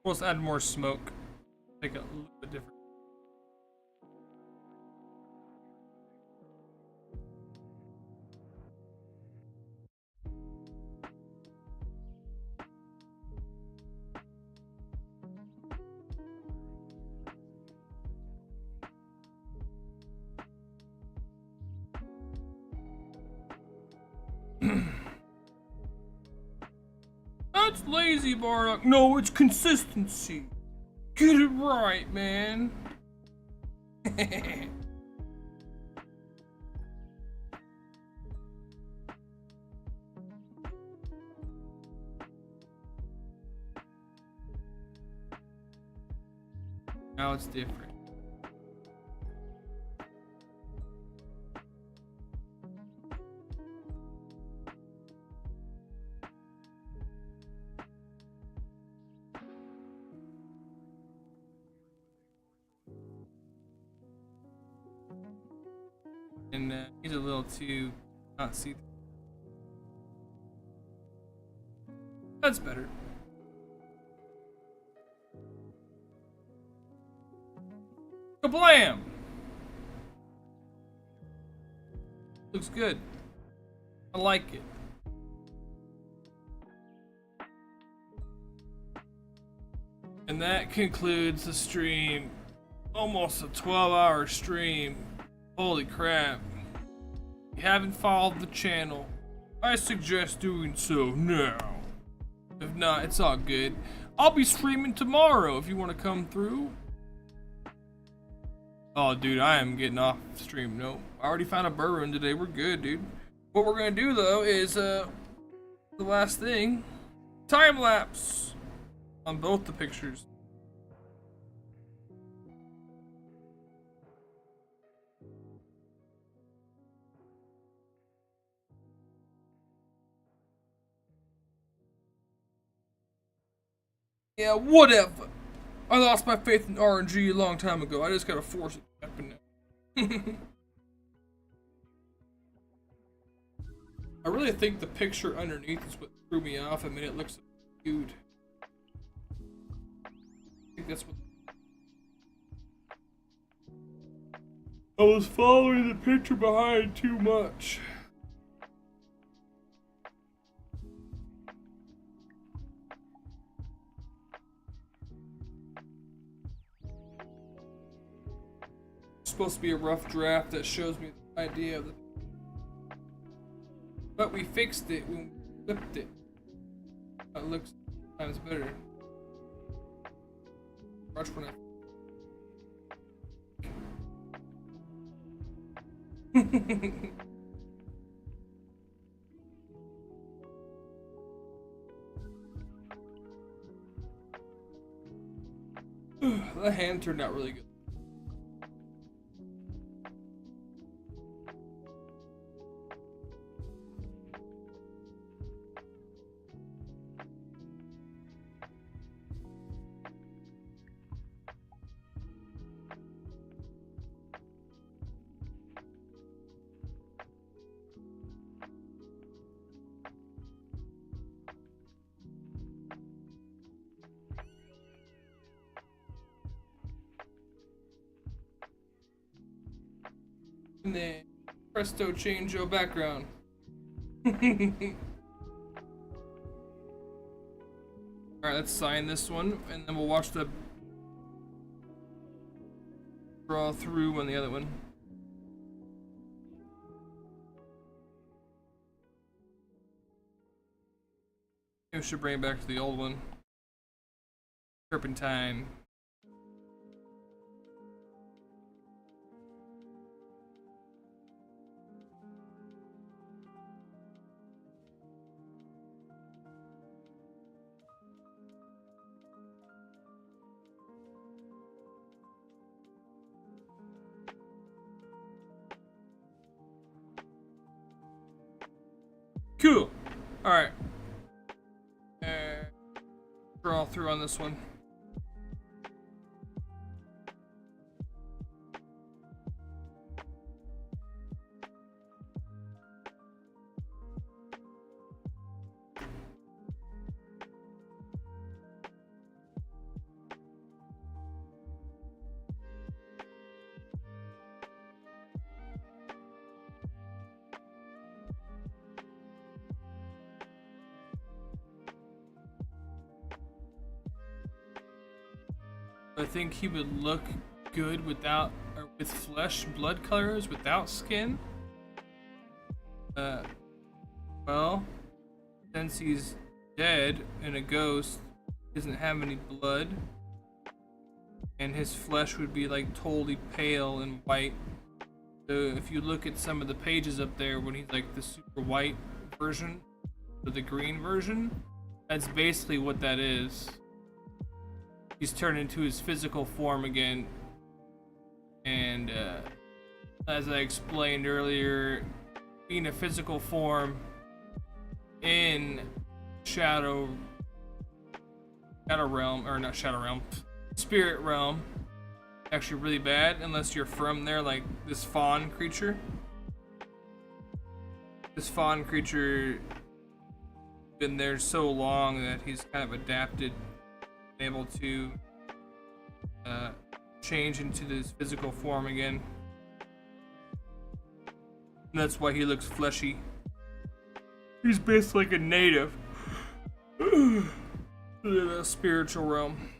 Let's add more smoke. Make it a little bit different. That's lazy, Bardock. No, it's consistency. Get it right, man. Now it's different. And he's a little too not see. That's better. Kablam! Looks good. I like it. And that concludes the stream. Almost a 12-hour stream. Holy crap. If you haven't followed the channel, I suggest doing so now. If not, it's all good. I'll be streaming tomorrow if you want to come through. Oh, dude, I am getting off stream. Nope. I already found a burr run today. We're good, dude. What we're going to do, though, is, the last thing. Time lapse on both the pictures. Yeah, whatever. I lost my faith in RNG a long time ago. I just gotta force it to happen now. I really think the picture underneath is what threw me off. I mean, it looks cute. I think that's what. I was following the picture behind too much. Supposed to be a rough draft that shows me the idea of the, but we fixed it when we flipped it. It looks times better. Watch when the hand turned out really good. And then presto change your background. Alright, let's sign this one and then we'll watch the draw through on the other one. Maybe we should bring it back to the old one. Turpentine. Cool. All right. Draw through on this one. I think he would look good without, or with flesh blood colors without skin. Well, since he's dead and a ghost, he doesn't have any blood, and his flesh would be like totally pale and white. So if you look at some of the pages up there when he's like the super white version or the green version, that's basically what that is. He's turned into his physical form again, and as I explained earlier, being a physical form in Shadow Realm, or not Shadow Realm, Spirit Realm, actually really bad unless you're from there, like this fawn creature. This fawn creature been there so long that he's kind of adapted, able to change into this physical form again. And that's why he looks fleshy. He's basically like a native to the spiritual realm.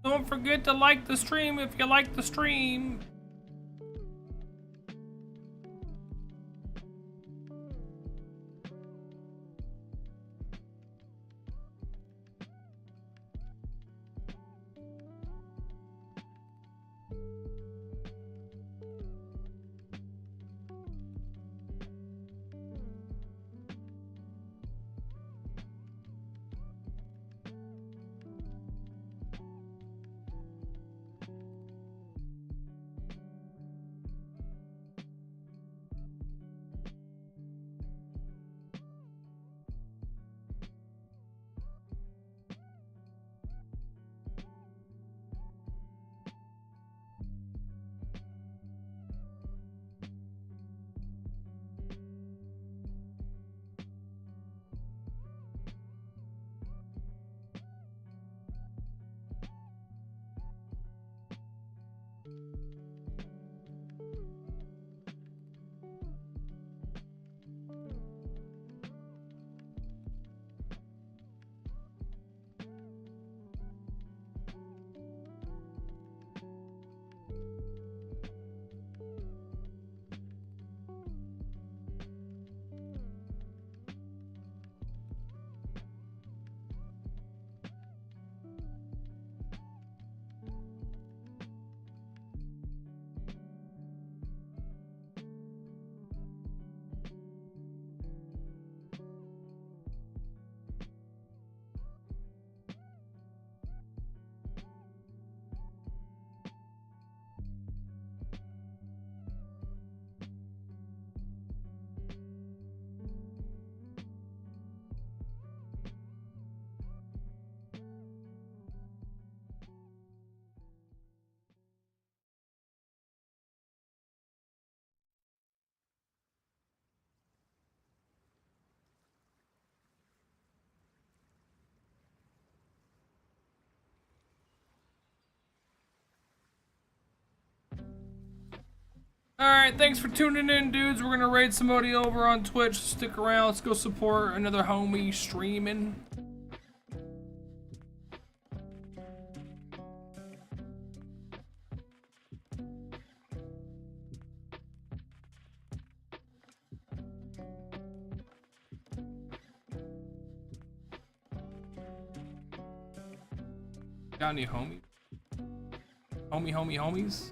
Don't forget to like the stream if you like the stream. Alright, thanks for tuning in, dudes. We're gonna raid somebody over on Twitch. Stick around. Let's go support another homie streaming. Got any homies? Homies?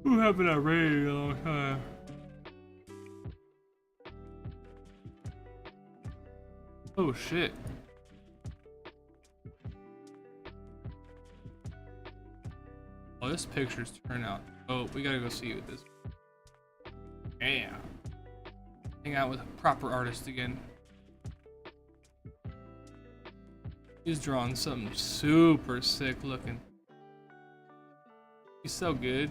Who haven't I raided in a long time? Oh shit. Oh, this picture's turned out. Oh, we gotta go see what this. Yeah. Hang out with a proper artist again. He's drawing something super sick looking. He's so good.